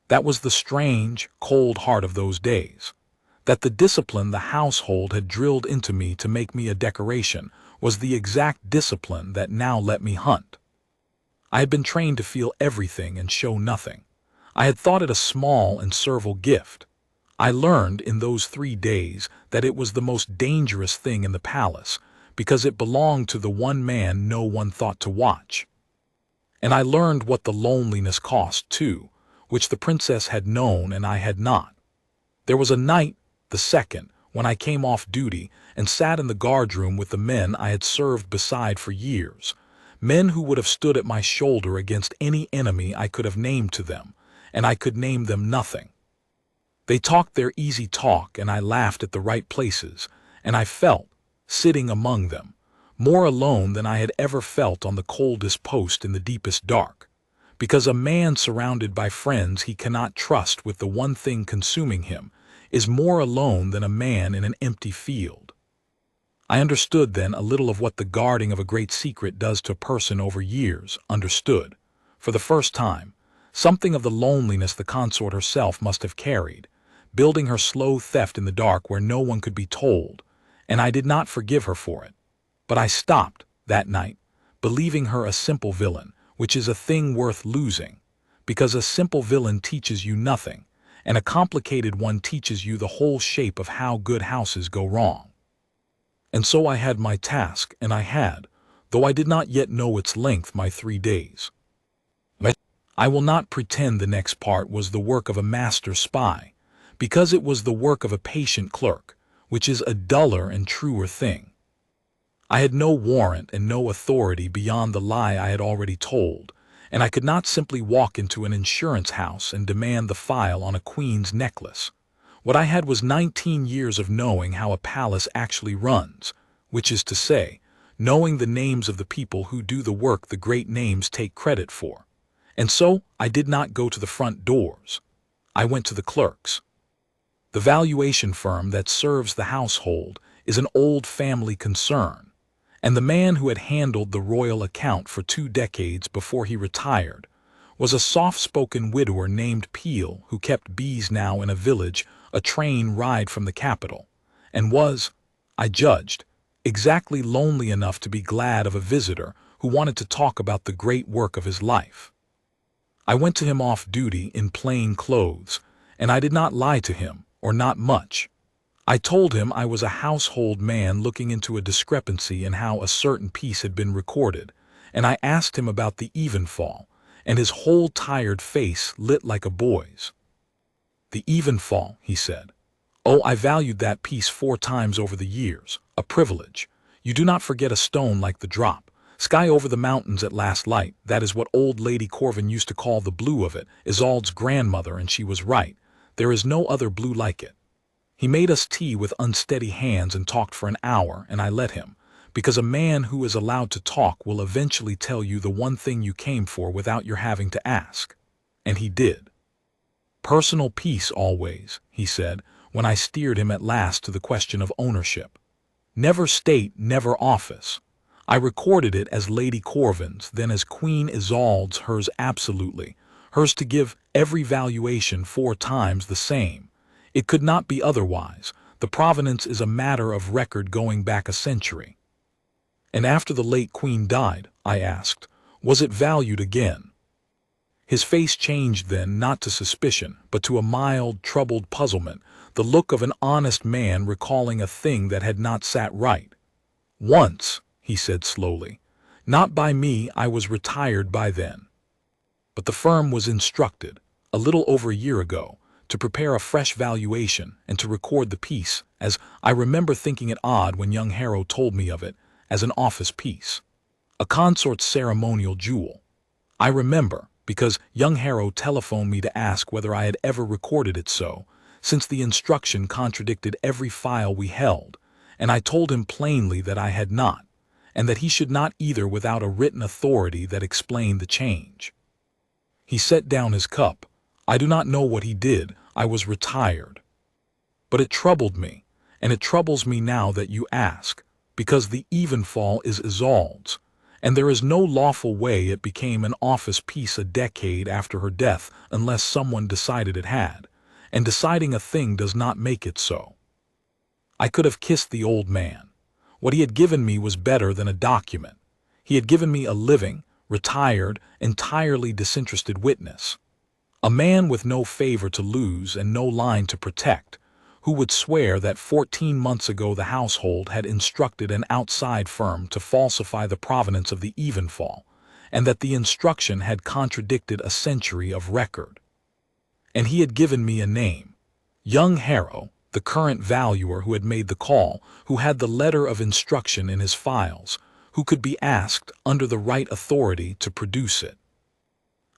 That was the strange, cold heart of those days. That the discipline the household had drilled into me to make me a decoration was the exact discipline that now let me hunt. I had been trained to feel everything and show nothing. I had thought it a small and servile gift. I learned in those 3 days that it was the most dangerous thing in the palace, because it belonged to the one man no one thought to watch. And I learned what the loneliness cost, too, which the princess had known and I had not. There was a night, the second, when I came off duty and sat in the guardroom with the men I had served beside for years, men who would have stood at my shoulder against any enemy I could have named to them, and I could name them nothing. They talked their easy talk, and I laughed at the right places, and I felt, sitting among them, more alone than I had ever felt on the coldest post in the deepest dark, because a man surrounded by friends he cannot trust with the one thing consuming him is more alone than a man in an empty field. I understood then a little of what the guarding of a great secret does to a person over years, understood, for the first time, something of the loneliness the consort herself must have carried, building her slow theft in the dark where no one could be told, and I did not forgive her for it. But I stopped, that night, believing her a simple villain, which is a thing worth losing, because a simple villain teaches you nothing, and a complicated one teaches you the whole shape of how good houses go wrong. And so I had my task, and I had, though I did not yet know its length, my 3 days. I will not pretend the next part was the work of a master spy, because it was the work of a patient clerk, which is a duller and truer thing. I had no warrant and no authority beyond the lie I had already told, and I could not simply walk into an insurance house and demand the file on a queen's necklace. What I had was 19 years of knowing how a palace actually runs, which is to say, knowing the names of the people who do the work the great names take credit for. And so I did not go to the front doors. I went to the clerks. The valuation firm that serves the household is an old family concern, and the man who had handled the royal account for 2 decades before he retired was a soft-spoken widower named Peel, who kept bees now in a village a train ride from the capital, and was, I judged, exactly lonely enough to be glad of a visitor who wanted to talk about the great work of his life. I went to him off duty in plain clothes, and I did not lie to him, or not much. I told him I was a household man looking into a discrepancy in how a certain piece had been recorded, and I asked him about the Evenfall, and his whole tired face lit like a boy's. The Evenfall, he said. Oh, I valued that piece 4 times over the years, a privilege. You do not forget a stone like the drop. Sky over the mountains at last light, that is what old Lady Corvin used to call the blue of it, Isolde's grandmother, and she was right. There is no other blue like it. He made us tea with unsteady hands and talked for an hour, and I let him, because a man who is allowed to talk will eventually tell you the one thing you came for without your having to ask. And he did. Personal peace always, he said, when I steered him at last to the question of ownership. Never state, never office. I recorded it as Lady Corvin's, then as Queen Isolde's, hers absolutely, hers to give every valuation 4 times the same. It could not be otherwise. The provenance is a matter of record going back a century. And after the late Queen died, I asked, was it valued again? His face changed then, not to suspicion, but to a mild, troubled puzzlement, the look of an honest man recalling a thing that had not sat right. Once, he said slowly. Not by me, I was retired by then. But the firm was instructed, a little over a year ago, to prepare a fresh valuation and to record the piece, as I remember thinking it odd when young Harrow told me of it, as an office piece. A consort's ceremonial jewel. I remember, because young Harrow telephoned me to ask whether I had ever recorded it so, since the instruction contradicted every file we held, and I told him plainly that I had not, and that he should not either without a written authority that explained the change. He set down his cup. I do not know what he did. I was retired. But it troubled me, and it troubles me now that you ask, because the Evenfall is Isolde's, and there is no lawful way it became an office piece a decade after her death unless someone decided it had, and deciding a thing does not make it so. I could have kissed the old man. What he had given me was better than a document. He had given me a living, retired, entirely disinterested witness. A man with no favor to lose and no line to protect, who would swear that 14 months ago the household had instructed an outside firm to falsify the provenance of the Evenfall, and that the instruction had contradicted a century of record. And he had given me a name. Young Harrow, the current valuer who had made the call, who had the letter of instruction in his files, who could be asked, under the right authority, to produce it.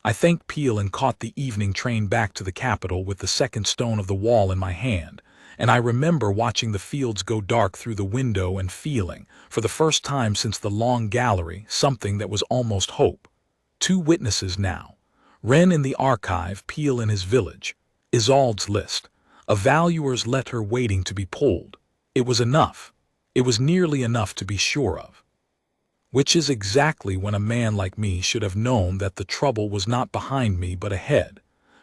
I thanked Peel and caught the evening train back to the capital with the second stone of the wall in my hand, and I remember watching the fields go dark through the window and feeling, for the first time since the long gallery, something that was almost hope. 2 witnesses now. Wren in the archive, Peel in his village. Isolde's list. A valuer's letter waiting to be pulled. It was enough. It was nearly enough to be sure of. Which is exactly when a man like me should have known that the trouble was not behind me but ahead.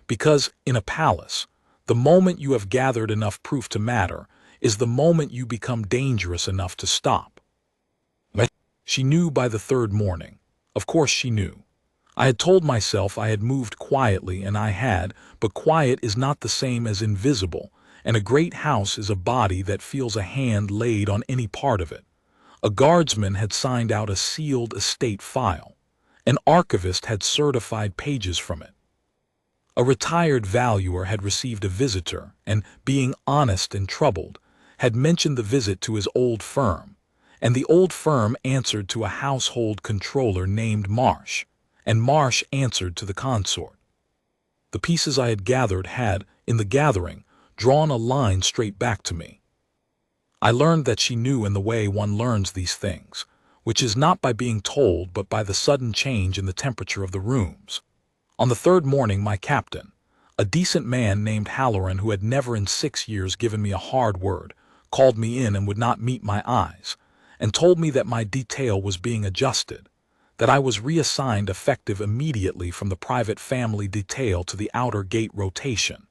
Because, in a palace, the moment you have gathered enough proof to matter is the moment you become dangerous enough to stop. She knew by the 3rd morning. Of course she knew. I had told myself I had moved quietly, and I had, but quiet is not the same as invisible, and a great house is a body that feels a hand laid on any part of it. A guardsman had signed out a sealed estate file. An archivist had certified pages from it. A retired valuer had received a visitor and, being honest and troubled, had mentioned the visit to his old firm, and the old firm answered to a household controller named Marsh, and Marsh answered to the consort. The pieces I had gathered had, in the gathering, drawn a line straight back to me. I learned that she knew in the way one learns these things, which is not by being told but by the sudden change in the temperature of the rooms. On the 3rd morning my captain, a decent man named Halloran who had never in 6 years given me a hard word, called me in and would not meet my eyes, and told me that my detail was being adjusted, that I was reassigned effective immediately from the private family detail to the outer gate rotation,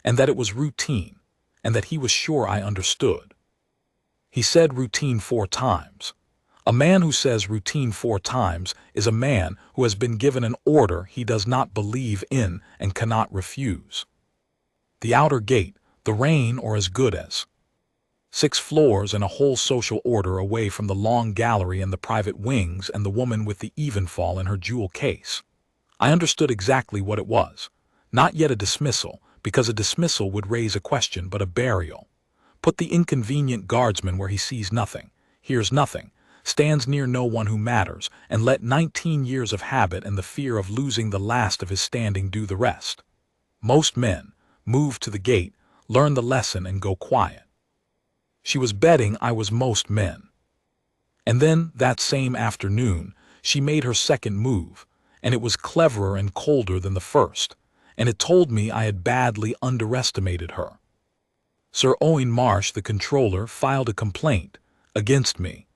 and that it was routine, and that he was sure I understood. He said routine 4 times. A man who says routine 4 times is a man who has been given an order he does not believe in and cannot refuse. The outer gate, the reign or as good as. 6 floors and a whole social order away from the long gallery and the private wings and the woman with the Evenfall in her jewel case. I understood exactly what it was. Not yet a dismissal, because a dismissal would raise a question, but a burial. Put the inconvenient guardsman where he sees nothing, hears nothing, stands near no one who matters, and let 19 years of habit and the fear of losing the last of his standing do the rest. Most men move to the gate, learn the lesson, and go quiet. She was betting I was most men. And then, that same afternoon, she made her second move, and it was cleverer and colder than the first, and it told me I had badly underestimated her. Sir Owen Marsh, the comptroller, filed a complaint against me.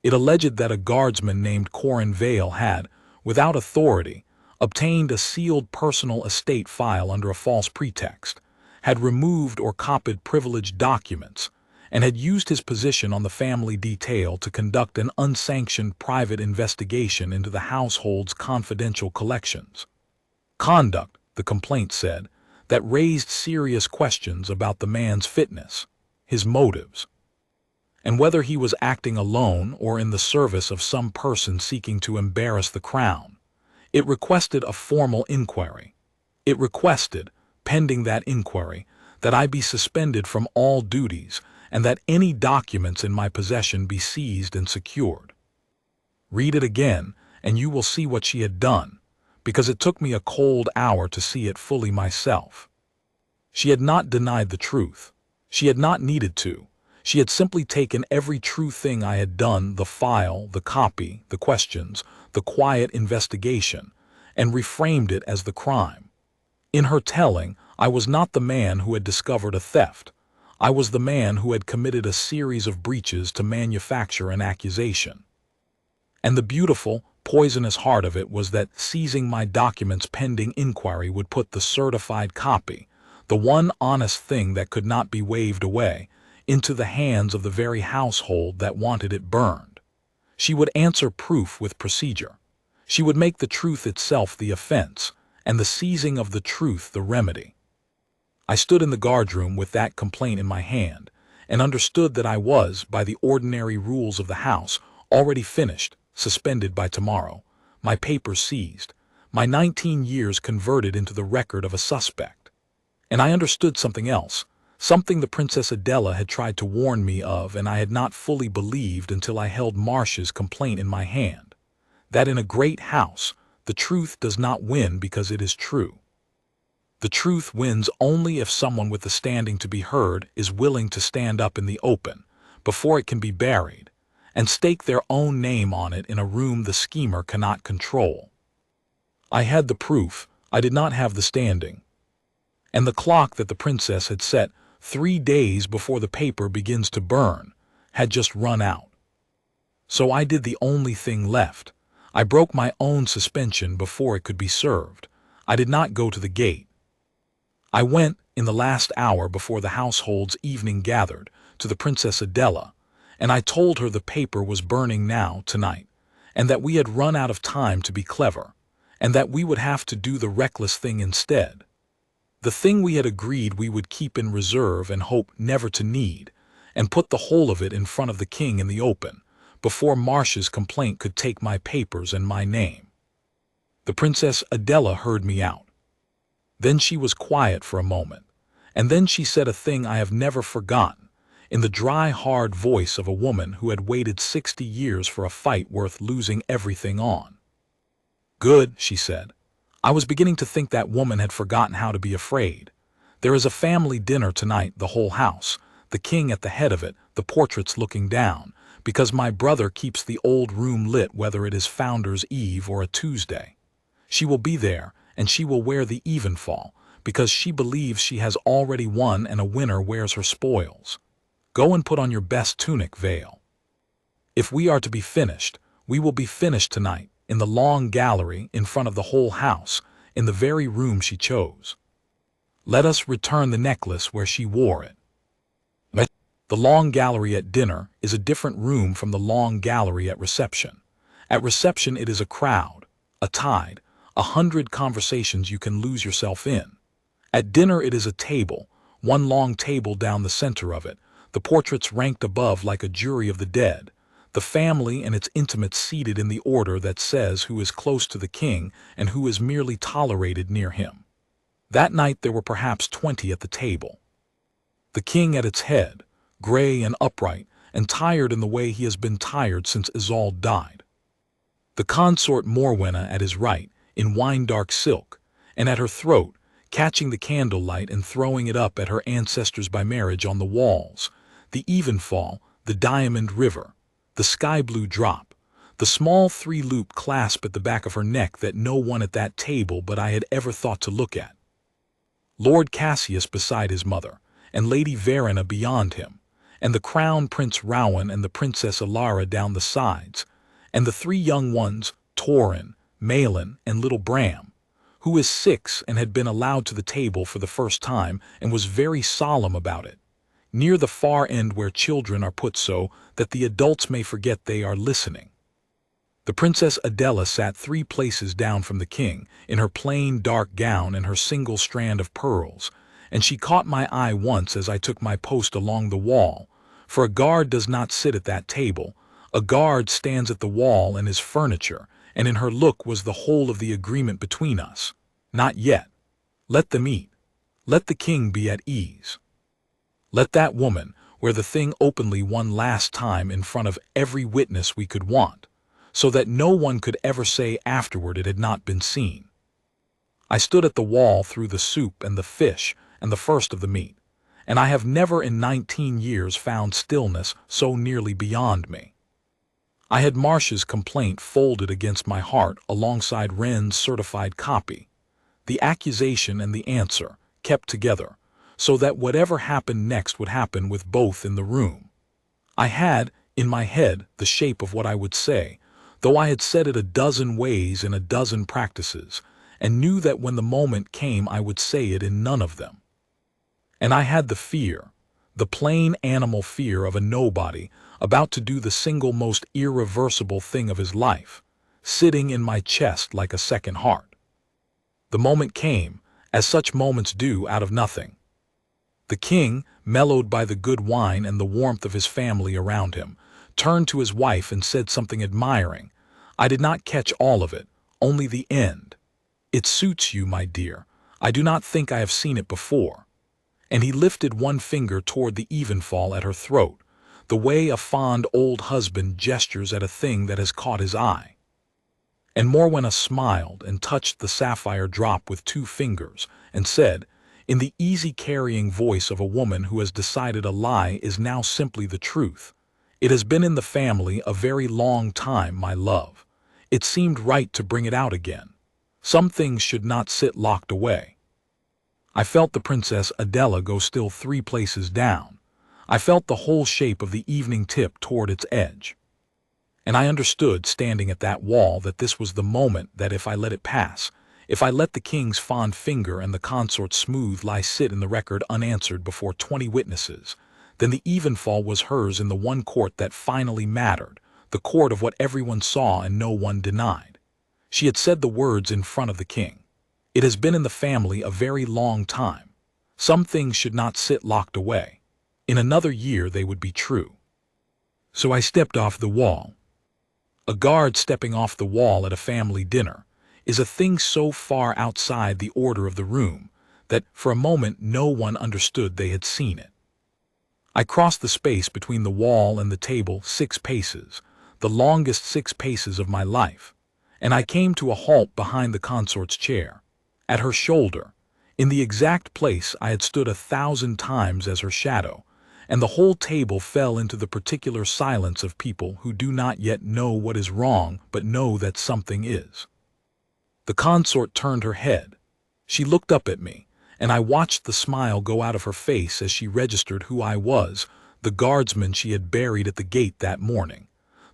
It alleged that a guardsman named Corin Vale had, without authority, obtained a sealed personal estate file under a false pretext, had removed or copied privileged documents, and had used his position on the family detail to conduct an unsanctioned private investigation into the household's confidential collections. Conduct, the complaint said, that raised serious questions about the man's fitness, his motives, and whether he was acting alone or in the service of some person seeking to embarrass the crown. It requested a formal inquiry. It requested, pending that inquiry, that I be suspended from all duties and that any documents in my possession be seized and secured. Read it again, and you will see what she had done, because it took me a cold hour to see it fully myself. She had not denied the truth. She had not needed to. She had simply taken every true thing I had done, the file, the copy, the questions, the quiet investigation, and reframed it as the crime. In her telling, I was not the man who had discovered a theft. I was the man who had committed a series of breaches to manufacture an accusation. And the beautiful, poisonous heart of it was that seizing my documents pending inquiry would put the certified copy, the one honest thing that could not be waved away, into the hands of the very household that wanted it burned. She would answer proof with procedure. She would make the truth itself the offense, and the seizing of the truth the remedy. I stood in the guardroom with that complaint in my hand, and understood that I was, by the ordinary rules of the house, already finished, suspended by tomorrow, my papers seized, my 19 years converted into the record of a suspect. And I understood something else, something the Princess Adela had tried to warn me of and I had not fully believed until I held Marsh's complaint in my hand, that in a great house, the truth does not win because it is true. The truth wins only if someone with the standing to be heard is willing to stand up in the open, before it can be buried, and stake their own name on it in a room the schemer cannot control. I had the proof, I did not have the standing. And the clock that the princess had set 3 days before the paper begins to burn had just run out. So I did the only thing left. I broke my own suspension before it could be served. I did not go to the gate. I went, in the last hour before the household's evening gathered, to the Princess Adela, and I told her the paper was burning now, tonight, and that we had run out of time to be clever, and that we would have to do the reckless thing instead. The thing we had agreed we would keep in reserve and hope never to need, and put the whole of it in front of the king in the open, before Marsh's complaint could take my papers and my name. The Princess Adela heard me out. Then she was quiet for a moment, and then she said a thing I have never forgotten, in the dry, hard voice of a woman who had waited 60 years for a fight worth losing everything on. "Good," she said. "I was beginning to think that woman had forgotten how to be afraid. There is a family dinner tonight, the whole house, the king at the head of it, the portraits looking down, because my brother keeps the old room lit whether it is Founder's Eve or a Tuesday. She will be there, and she will wear the Evenfall, because she believes she has already won and a winner wears her spoils. Go and put on your best tunic, Vale. If we are to be finished, we will be finished tonight, in the long gallery, in front of the whole house, in the very room she chose." Let us return the necklace where she wore it. The long gallery at dinner is a different room from the long gallery at reception. At reception it is a crowd, a tide, 100 conversations you can lose yourself in. At dinner it is a table, one long table down the center of it, the portraits ranked above like a jury of the dead, the family and its intimates seated in the order that says who is close to the king and who is merely tolerated near him. That night there were perhaps 20 at the table. The king at its head, gray and upright, and tired in the way he has been tired since Isolde died. The consort Morwenna at his right, in wine-dark silk, and at her throat, catching the candlelight and throwing it up at her ancestors by marriage on the walls, the Evenfall, the diamond river, the sky-blue drop, the small 3-loop clasp at the back of her neck that no one at that table but I had ever thought to look at. Lord Cassius beside his mother, and Lady Verena beyond him, and the Crown Prince Rowan and the Princess Alara down the sides, and the 3 young ones, Torin, Malin, and little Bram, who is 6 and had been allowed to the table for the first time and was very solemn about it, near the far end where children are put so that the adults may forget they are listening. The Princess Adela sat 3 places down from the king, in her plain dark gown and her single strand of pearls, and she caught my eye once as I took my post along the wall, for a guard does not sit at that table, a guard stands at the wall and is furniture, and in her look was the whole of the agreement between us. Not yet. Let them eat. Let the king be at ease. Let that woman wear the thing openly one last time in front of every witness we could want, so that no one could ever say afterward it had not been seen. I stood at the wall through the soup and the fish and the first of the meat, and I have never in 19 years found stillness so nearly beyond me. I had Marsh's complaint folded against my heart alongside Wren's certified copy, the accusation and the answer kept together, so that whatever happened next would happen with both in the room. I had, in my head, the shape of what I would say, though I had said it a dozen ways in a dozen practices, and knew that when the moment came I would say it in none of them. And I had the fear, the plain animal fear of a nobody about to do the single most irreversible thing of his life, sitting in my chest like a second heart. The moment came, as such moments do out of nothing. The king, mellowed by the good wine and the warmth of his family around him, turned to his wife and said something admiring. I did not catch all of it, only the end. It suits you, my dear. I do not think I have seen it before. And he lifted one finger toward the Evenfall at her throat, the way a fond old husband gestures at a thing that has caught his eye. And Morwenna smiled and touched the sapphire drop with 2 fingers and said, in the easy-carrying voice of a woman who has decided a lie is now simply the truth, "It has been in the family a very long time, my love. It seemed right to bring it out again. Some things should not sit locked away." I felt the Princess Adela go still 3 places down. I felt the whole shape of the evening tip toward its edge. And I understood, standing at that wall, that this was the moment that if I let it pass, if I let the king's fond finger and the consort's smooth lie sit in the record unanswered before 20 witnesses, then the Evenfall was hers in the one court that finally mattered, the court of what everyone saw and no one denied. She had said the words in front of the king. It has been in the family a very long time. Some things should not sit locked away. In another year they would be true. So I stepped off the wall. A guard stepping off the wall at a family dinner is a thing so far outside the order of the room that for a moment no one understood they had seen it. I crossed the space between the wall and the table 6 paces, the longest 6 paces of my life, and I came to a halt behind the consort's chair, at her shoulder, in the exact place I had stood 1,000 times as her shadow, and the whole table fell into the particular silence of people who do not yet know what is wrong but know that something is. The consort turned her head. She looked up at me, and I watched the smile go out of her face as she registered who I was, the guardsman she had buried at the gate that morning,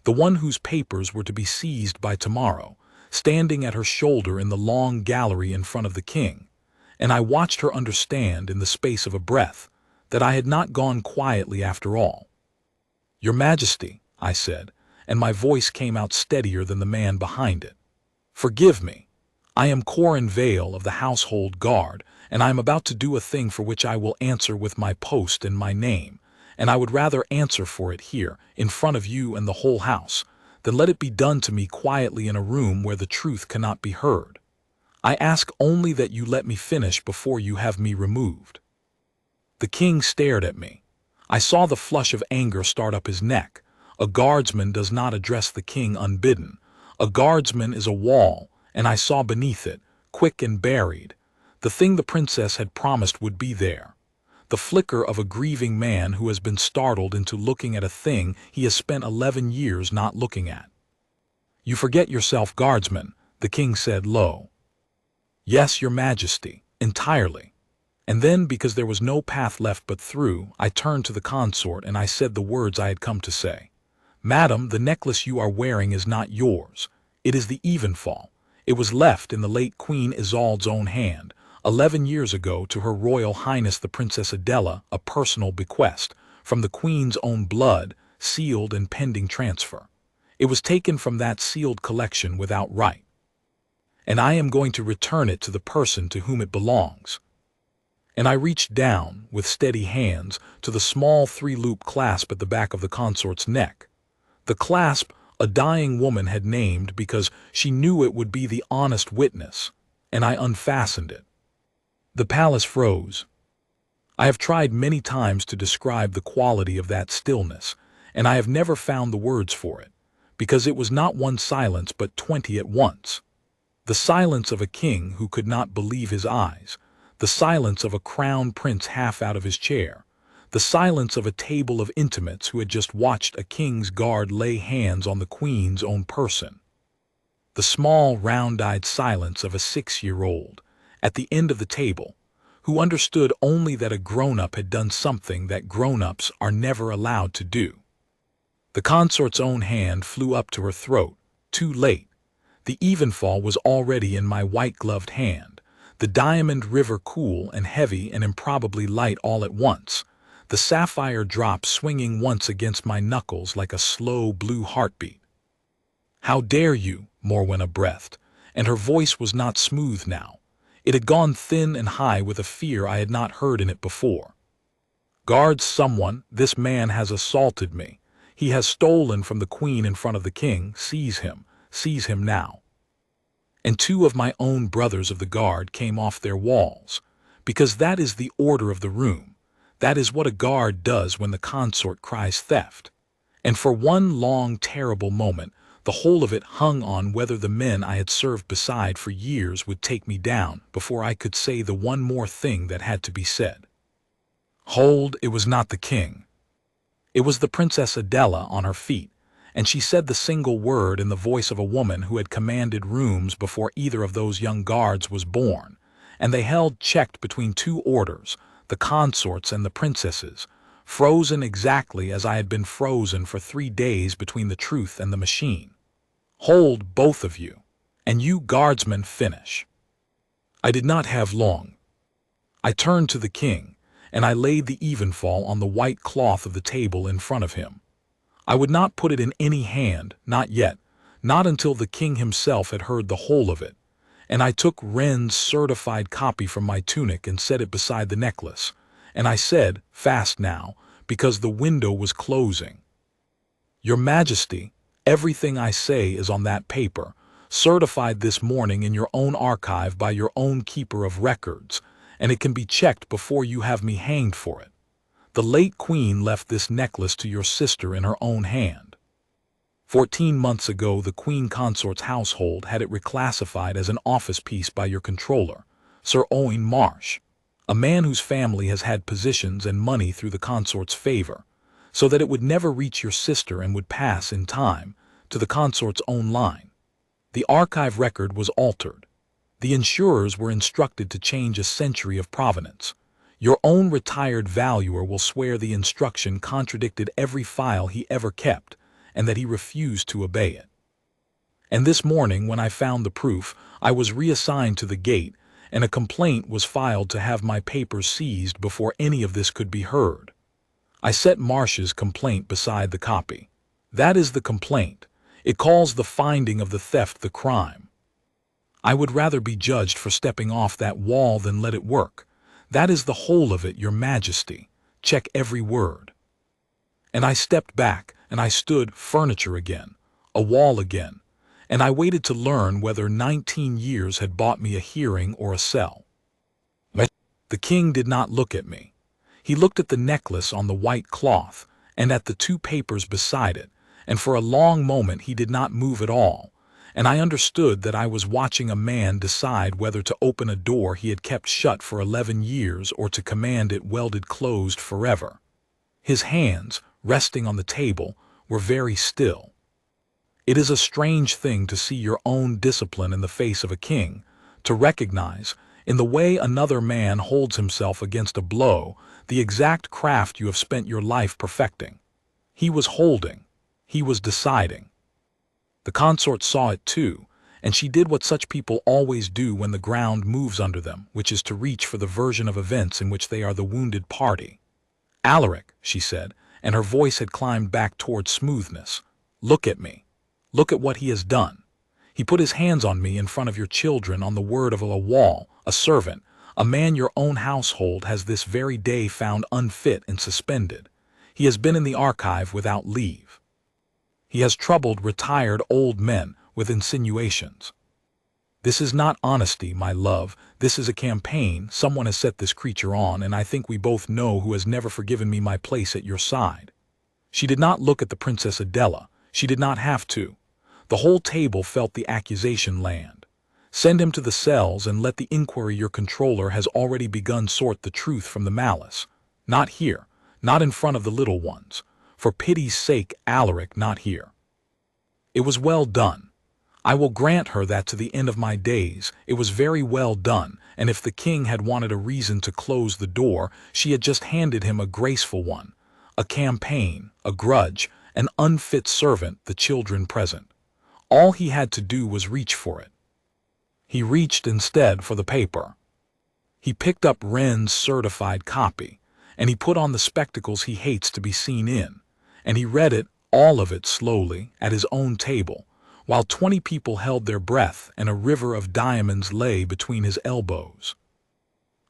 the one whose papers were to be seized by tomorrow, standing at her shoulder in the long gallery in front of the king, and I watched her understand in the space of a breath that I had not gone quietly after all. "Your Majesty," I said, and my voice came out steadier than the man behind it. "Forgive me. I am Corin Vale of the Household Guard, and I am about to do a thing for which I will answer with my post and my name, and I would rather answer for it here, in front of you and the whole house, than let it be done to me quietly in a room where the truth cannot be heard. I ask only that you let me finish before you have me removed." The king stared at me. I saw the flush of anger start up his neck. A guardsman does not address the king unbidden. A guardsman is a wall, and I saw beneath it, quick and buried, the thing the princess had promised would be there. The flicker of a grieving man who has been startled into looking at a thing he has spent 11 years not looking at. "You forget yourself, guardsman," the king said low. "Yes, your Majesty, entirely." And then, because there was no path left but through, I turned to the consort and I said the words I had come to say. "Madam, the necklace you are wearing is not yours. It is the Evenfall. It was left in the late Queen Isolde's own hand, 11 years ago, to Her Royal Highness the Princess Adela, a personal bequest, from the Queen's own blood, sealed and pending transfer. It was taken from that sealed collection without right. And I am going to return it to the person to whom it belongs." And I reached down, with steady hands, to the small 3-loop clasp at the back of the consort's neck. The clasp a dying woman had named because she knew it would be the honest witness, and I unfastened it. The palace froze. I have tried many times to describe the quality of that stillness, and I have never found the words for it, because it was not one silence but 20 at once. The silence of a king who could not believe his eyes, the silence of a crown prince half out of his chair, the silence of a table of intimates who had just watched a king's guard lay hands on the queen's own person, the small, round-eyed silence of a 6-year-old, at the end of the table, who understood only that a grown-up had done something that grown-ups are never allowed to do. The consort's own hand flew up to her throat, too late. The Evenfall was already in my white-gloved hand, the diamond river cool and heavy and improbably light all at once, the sapphire drop swinging once against my knuckles like a slow blue heartbeat. "How dare you?" Morwenna breathed, and her voice was not smooth now. It had gone thin and high with a fear I had not heard in it before. "Guards, someone, this man has assaulted me. He has stolen from the queen in front of the king. Seize him now." And 2 of my own brothers of the guard came off their walls, because that is the order of the room. That is what a guard does when the consort cries theft. And for one long, terrible moment, the whole of it hung on whether the men I had served beside for years would take me down before I could say the one more thing that had to be said. Hold, it was not the king. It was the Princess Adela on her feet, and she said the single word in the voice of a woman who had commanded rooms before either of those young guards was born, and they held checked between 2 orders, the consorts and the princesses, frozen exactly as I had been frozen for 3 days between the truth and the machine. "Hold, both of you, and you guardsmen finish." I did not have long. I turned to the king, and I laid the Evenfall on the white cloth of the table in front of him. I would not put it in any hand, not yet, not until the king himself had heard the whole of it, and I took Wren's certified copy from my tunic and set it beside the necklace, and I said, fast now, because the window was closing, "Your Majesty, everything I say is on that paper, certified this morning in your own archive by your own keeper of records, and it can be checked before you have me hanged for it. The late queen left this necklace to your sister in her own hand. 14 months ago, the Queen Consort's household had it reclassified as an office piece by your comptroller, Sir Owen Marsh, a man whose family has had positions and money through the consort's favor, so that it would never reach your sister and would pass, in time, to the consort's own line. The archive record was altered. The insurers were instructed to change a century of provenance. Your own retired valuer will swear the instruction contradicted every file he ever kept, and that he refused to obey it. And this morning, when I found the proof, I was reassigned to the gate, and a complaint was filed to have my papers seized before any of this could be heard. I set Marsh's complaint beside the copy. That is the complaint. It calls the finding of the theft the crime. I would rather be judged for stepping off that wall than let it work. That is the whole of it, Your Majesty. Check every word. And I stepped back, and I stood furniture again, a wall again, and I waited to learn whether 19 years had bought me a hearing or a cell. The king did not look at me. He looked at the necklace on the white cloth, and at the two papers beside it, and for a long moment he did not move at all, and I understood that I was watching a man decide whether to open a door he had kept shut for 11 years or to command it welded closed forever. His hands, resting on the table, were very still. It is a strange thing to see your own discipline in the face of a king, to recognize, in the way another man holds himself against a blow, the exact craft you have spent your life perfecting. He was holding. He was deciding. The consort saw it too, and she did what such people always do when the ground moves under them, which is to reach for the version of events in which they are the wounded party. "Alaric," she said, and her voice had climbed back toward smoothness. "Look at me. Look at what he has done. He put his hands on me in front of your children on the word of a wall, a servant, a man your own household has this very day found unfit and suspended. He has been in the archive without leave. He has troubled retired old men with insinuations. This is not honesty, my love. This is a campaign. Someone has set this creature on, and I think we both know who has never forgiven me my place at your side." She did not look at the Princess Adela. She did not have to. The whole table felt the accusation land. Send him to the cells and let the inquiry your comptroller has already begun sort the truth from the malice. Not here, not in front of the little ones. For pity's sake, Alaric, not here. It was well done. I will grant her that to the end of my days. It was very well done, and if the king had wanted a reason to close the door, she had just handed him a graceful one. A campaign, a grudge, an unfit servant, the children present. All he had to do was reach for it. He reached instead for the paper. He picked up Wren's certified copy, and he put on the spectacles he hates to be seen in, and he read it, all of it slowly, at his own table, while 20 people held their breath and a river of diamonds lay between his elbows.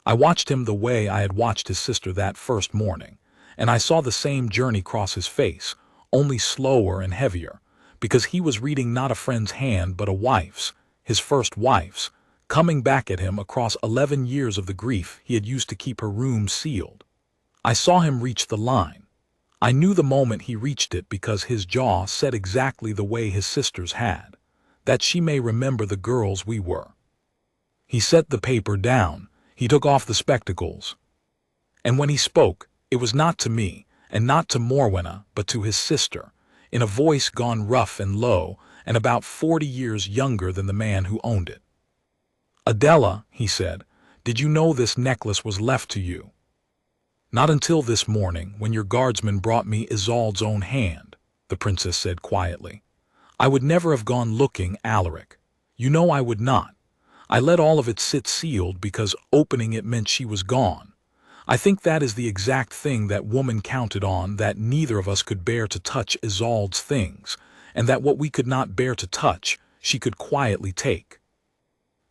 I watched him the way I had watched his sister that first morning, and I saw the same journey cross his face, only slower and heavier, because he was reading not a friend's hand but a wife's, his first wife's, coming back at him across 11 years of the grief he had used to keep her room sealed. I saw him reach the line. I knew the moment he reached it because his jaw set exactly the way his sister's had, that she may remember the girls we were. He set the paper down. He took off the spectacles. And when he spoke, it was not to me, and not to Morwenna, but to his sister, in a voice gone rough and low, and about 40 years younger than the man who owned it. "Adela," he said, "did you know this necklace was left to you?" "Not until this morning, when your guardsman brought me Isolde's own hand," the princess said quietly. "I would never have gone looking, Alaric. You know I would not. I let all of it sit sealed because opening it meant she was gone. I think that is the exact thing that woman counted on, that neither of us could bear to touch Isolde's things, and that what we could not bear to touch, she could quietly take."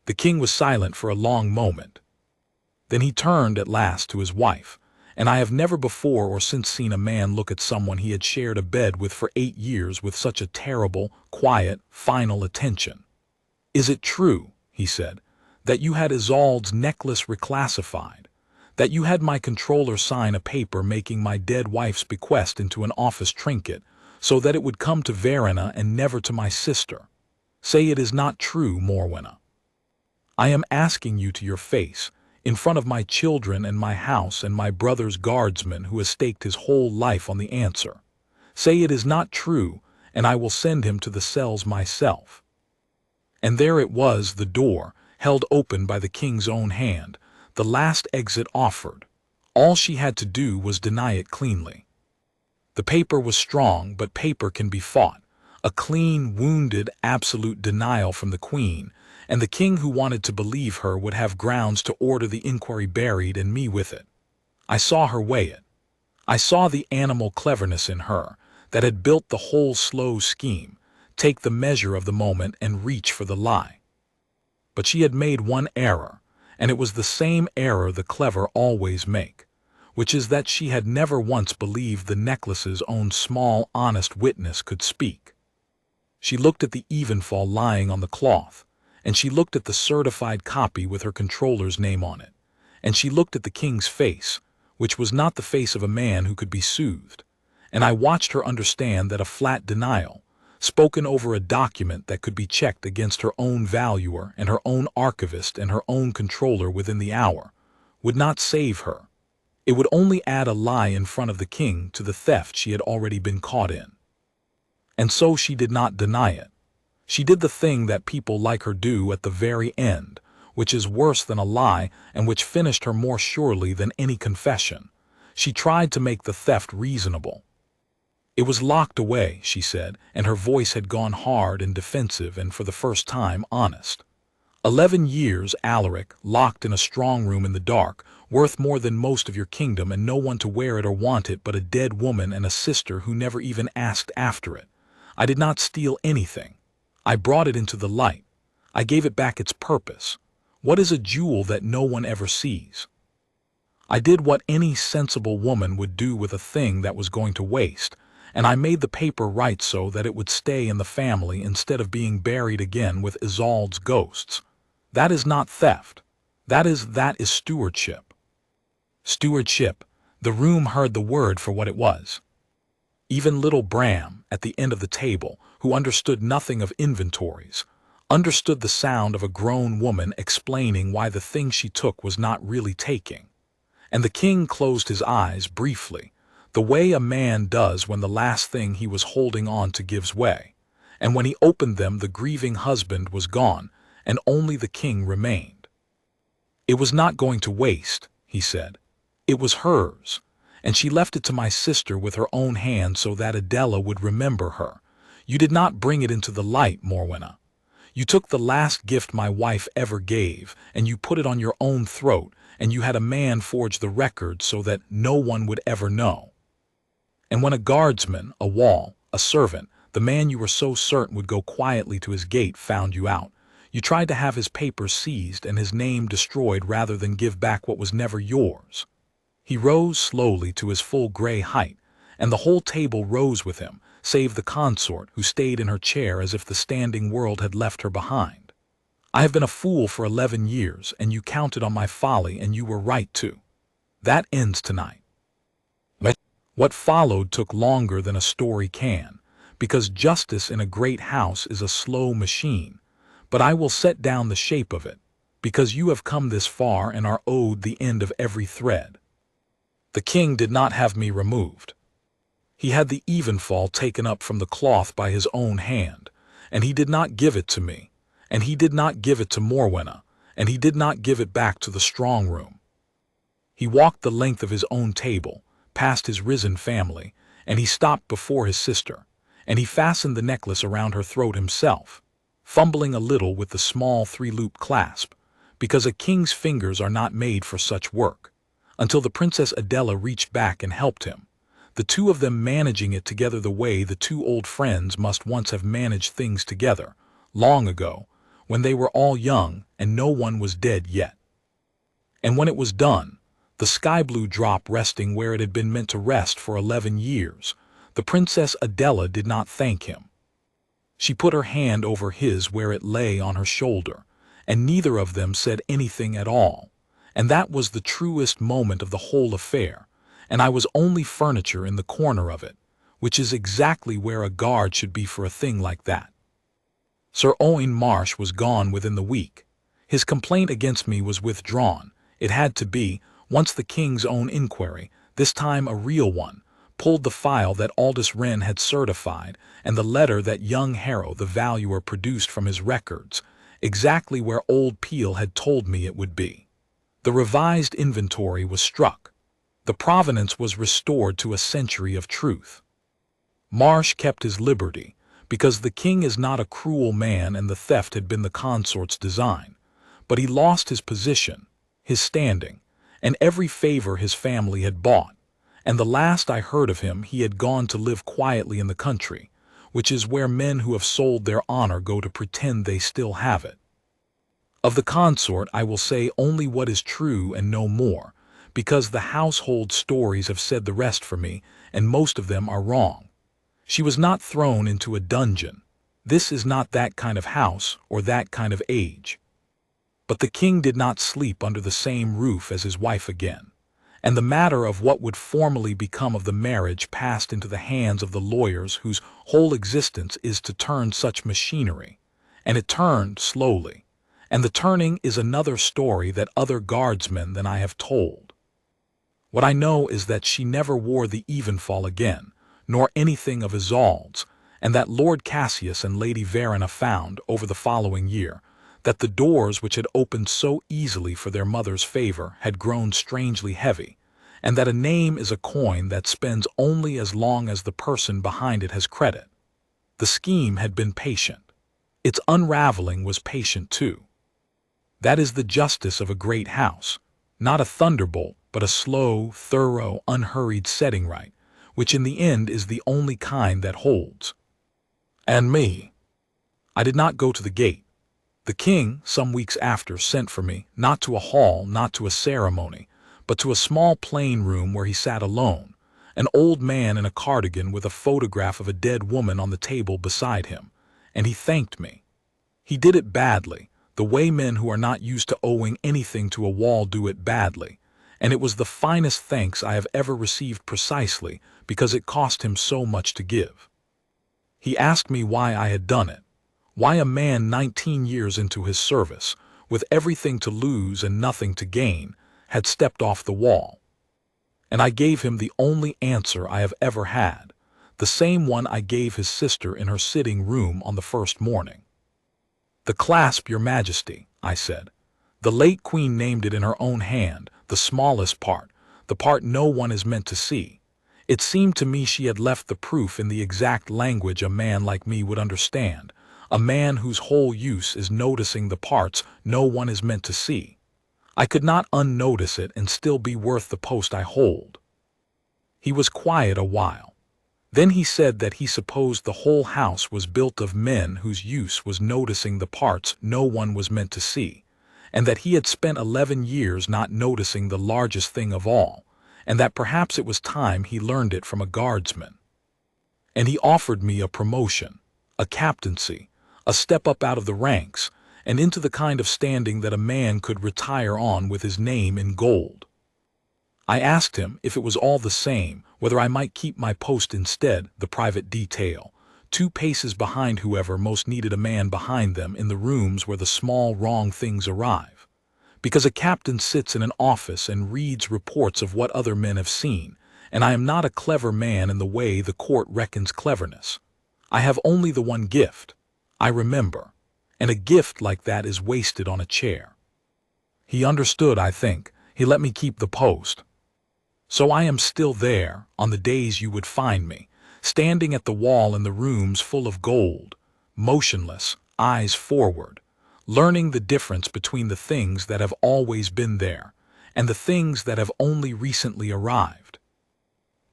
The king was silent for a long moment. Then he turned at last to his wife, and I have never before or since seen a man look at someone he had shared a bed with for 8 years with such a terrible, quiet, final attention. "Is it true," he said, "that you had Isolde's necklace reclassified? That you had my comptroller sign a paper making my dead wife's bequest into an office trinket, so that it would come to Verena and never to my sister? Say it is not true, Morwenna. I am asking you to your face, in front of my children and my house and my brother's guardsman who has staked his whole life on the answer. Say it is not true, and I will send him to the cells myself." And there it was, the door, held open by the king's own hand, the last exit offered. All she had to do was deny it cleanly. The paper was strong, but paper can be fought. A clean, wounded, absolute denial from the queen, and the king who wanted to believe her would have grounds to order the inquiry buried and me with it. I saw her weigh it. I saw the animal cleverness in her that had built the whole slow scheme, take the measure of the moment and reach for the lie. But she had made one error, and it was the same error the clever always make, which is that she had never once believed the necklace's own small, honest witness could speak. She looked at the Evenfall lying on the cloth, and she looked at the certified copy with her controller's name on it, and she looked at the king's face, which was not the face of a man who could be soothed, and I watched her understand that a flat denial, spoken over a document that could be checked against her own valuer and her own archivist and her own controller within the hour, would not save her. It would only add a lie in front of the king to the theft she had already been caught in. And so she did not deny it. She did the thing that people like her do at the very end, which is worse than a lie and which finished her more surely than any confession. She tried to make the theft reasonable. It was locked away, she said, and her voice had gone hard and defensive and for the first time honest. 11 years, Alaric, locked in a strong room in the dark, worth more than most of your kingdom and no one to wear it or want it but a dead woman and a sister who never even asked after it. I did not steal anything. I brought it into the light. I gave it back its purpose. What is a jewel that no one ever sees? I did what any sensible woman would do with a thing that was going to waste, and I made the paper right so that it would stay in the family instead of being buried again with Isolde's ghosts. That is not theft. That is stewardship. Stewardship. The room heard the word for what it was. Even little Bram, at the end of the table, who understood nothing of inventories, understood the sound of a grown woman explaining why the thing she took was not really taking. And the king closed his eyes briefly, the way a man does when the last thing he was holding on to gives way, and when he opened them the grieving husband was gone, and only the king remained. It was not going to waste, he said. It was hers, and she left it to my sister with her own hand so that Adela would remember her. You did not bring it into the light, Morwenna. You took the last gift my wife ever gave, and you put it on your own throat, and you had a man forge the record so that no one would ever know. And when a guardsman, a wall, a servant, the man you were so certain would go quietly to his gate found you out, you tried to have his papers seized and his name destroyed rather than give back what was never yours. He rose slowly to his full gray height, and the whole table rose with him, save the consort who stayed in her chair as if the standing world had left her behind. I have been a fool for 11 years, and you counted on my folly, and you were right too. That ends tonight. What followed took longer than a story can, because justice in a great house is a slow machine, but I will set down the shape of it, because you have come this far and are owed the end of every thread. The king did not have me removed. He had the Evenfall taken up from the cloth by his own hand, and he did not give it to me, and he did not give it to Morwenna, and he did not give it back to the strong room. He walked the length of his own table, past his risen family, and he stopped before his sister, and he fastened the necklace around her throat himself, fumbling a little with the small 3-loop clasp, because a king's fingers are not made for such work, until the Princess Adela reached back and helped him, the two of them managing it together the way the two old friends must once have managed things together, long ago, when they were all young and no one was dead yet. And when it was done, the sky-blue drop resting where it had been meant to rest for 11 years, the Princess Adela did not thank him. She put her hand over his where it lay on her shoulder, and neither of them said anything at all, and that was the truest moment of the whole affair, and I was only furniture in the corner of it, which is exactly where a guard should be for a thing like that. Sir Owain Marsh was gone within the week. His complaint against me was withdrawn. It had to be, once the king's own inquiry, this time a real one, pulled the file that Aldous Wren had certified and the letter that young Harrow the valuer produced from his records, exactly where old Peel had told me it would be. The revised inventory was struck. The provenance was restored to a century of truth. Marsh kept his liberty, because the king is not a cruel man and the theft had been the consort's design. But he lost his position, his standing, and every favor his family had bought, and the last I heard of him he had gone to live quietly in the country, which is where men who have sold their honor go to pretend they still have it. Of the consort I will say only what is true and no more, because the household stories have said the rest for me, and most of them are wrong. She was not thrown into a dungeon. This is not that kind of house or that kind of age. But the king did not sleep under the same roof as his wife again, and the matter of what would formally become of the marriage passed into the hands of the lawyers whose whole existence is to turn such machinery, and it turned slowly, and the turning is another story that other guardsmen than I have told. What I know is that she never wore the Evenfall again, nor anything of Isolde's, and that Lord Cassius and Lady Verena found, over the following year, that the doors which had opened so easily for their mother's favor had grown strangely heavy, and that a name is a coin that spends only as long as the person behind it has credit. The scheme had been patient. Its unraveling was patient too. That is the justice of a great house, not a thunderbolt, but a slow, thorough, unhurried setting right, which in the end is the only kind that holds. And me. I did not go to the gate. The king, some weeks after, sent for me, not to a hall, not to a ceremony, but to a small plain room where he sat alone, an old man in a cardigan with a photograph of a dead woman on the table beside him, and he thanked me. He did it badly, the way men who are not used to owing anything to a wall do it badly, and it was the finest thanks I have ever received precisely because it cost him so much to give. He asked me why I had done it. Why a man 19 years into his service, with everything to lose and nothing to gain, had stepped off the wall. And I gave him the only answer I have ever had, the same one I gave his sister in her sitting room on the first morning. "The clasp, your majesty," I said. "The late queen named it in her own hand, the smallest part, the part no one is meant to see. It seemed to me she had left the proof in the exact language a man like me would understand, a man whose whole use is noticing the parts no one is meant to see. I could not unnotice it and still be worth the post I hold." He was quiet a while. Then he said that he supposed the whole house was built of men whose use was noticing the parts no one was meant to see, and that he had spent 11 years not noticing the largest thing of all, and that perhaps it was time he learned it from a guardsman. And he offered me a promotion, a captaincy, a step up out of the ranks, and into the kind of standing that a man could retire on with his name in gold. I asked him if it was all the same, whether I might keep my post instead, the private detail, 2 paces behind whoever most needed a man behind them in the rooms where the small wrong things arrive. Because a captain sits in an office and reads reports of what other men have seen, and I am not a clever man in the way the court reckons cleverness. I have only the one gift, I remember, and a gift like that is wasted on a chair. He understood, I think. He let me keep the post. So I am still there, on the days you would find me, standing at the wall in the rooms full of gold, motionless, eyes forward, learning the difference between the things that have always been there and the things that have only recently arrived.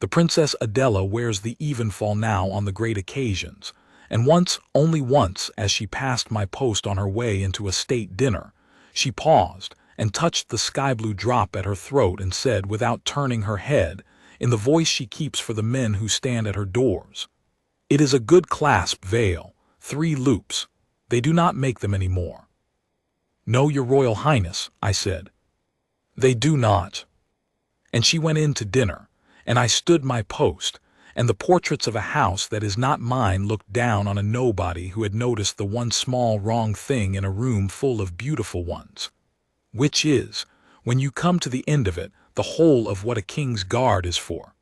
The Princess Adela wears the Evenfall now on the great occasions, and once, only once, as she passed my post on her way into a state dinner, she paused and touched the sky-blue drop at her throat and said, without turning her head, in the voice she keeps for the men who stand at her doors, "It is a good clasp veil, 3 loops. They do not make them any more." "No, your Royal Highness," I said. "They do not." And she went in to dinner, and I stood my post, and the portraits of a house that is not mine looked down on a nobody who had noticed the one small wrong thing in a room full of beautiful ones, which is, when you come to the end of it, the whole of what a king's guard is for.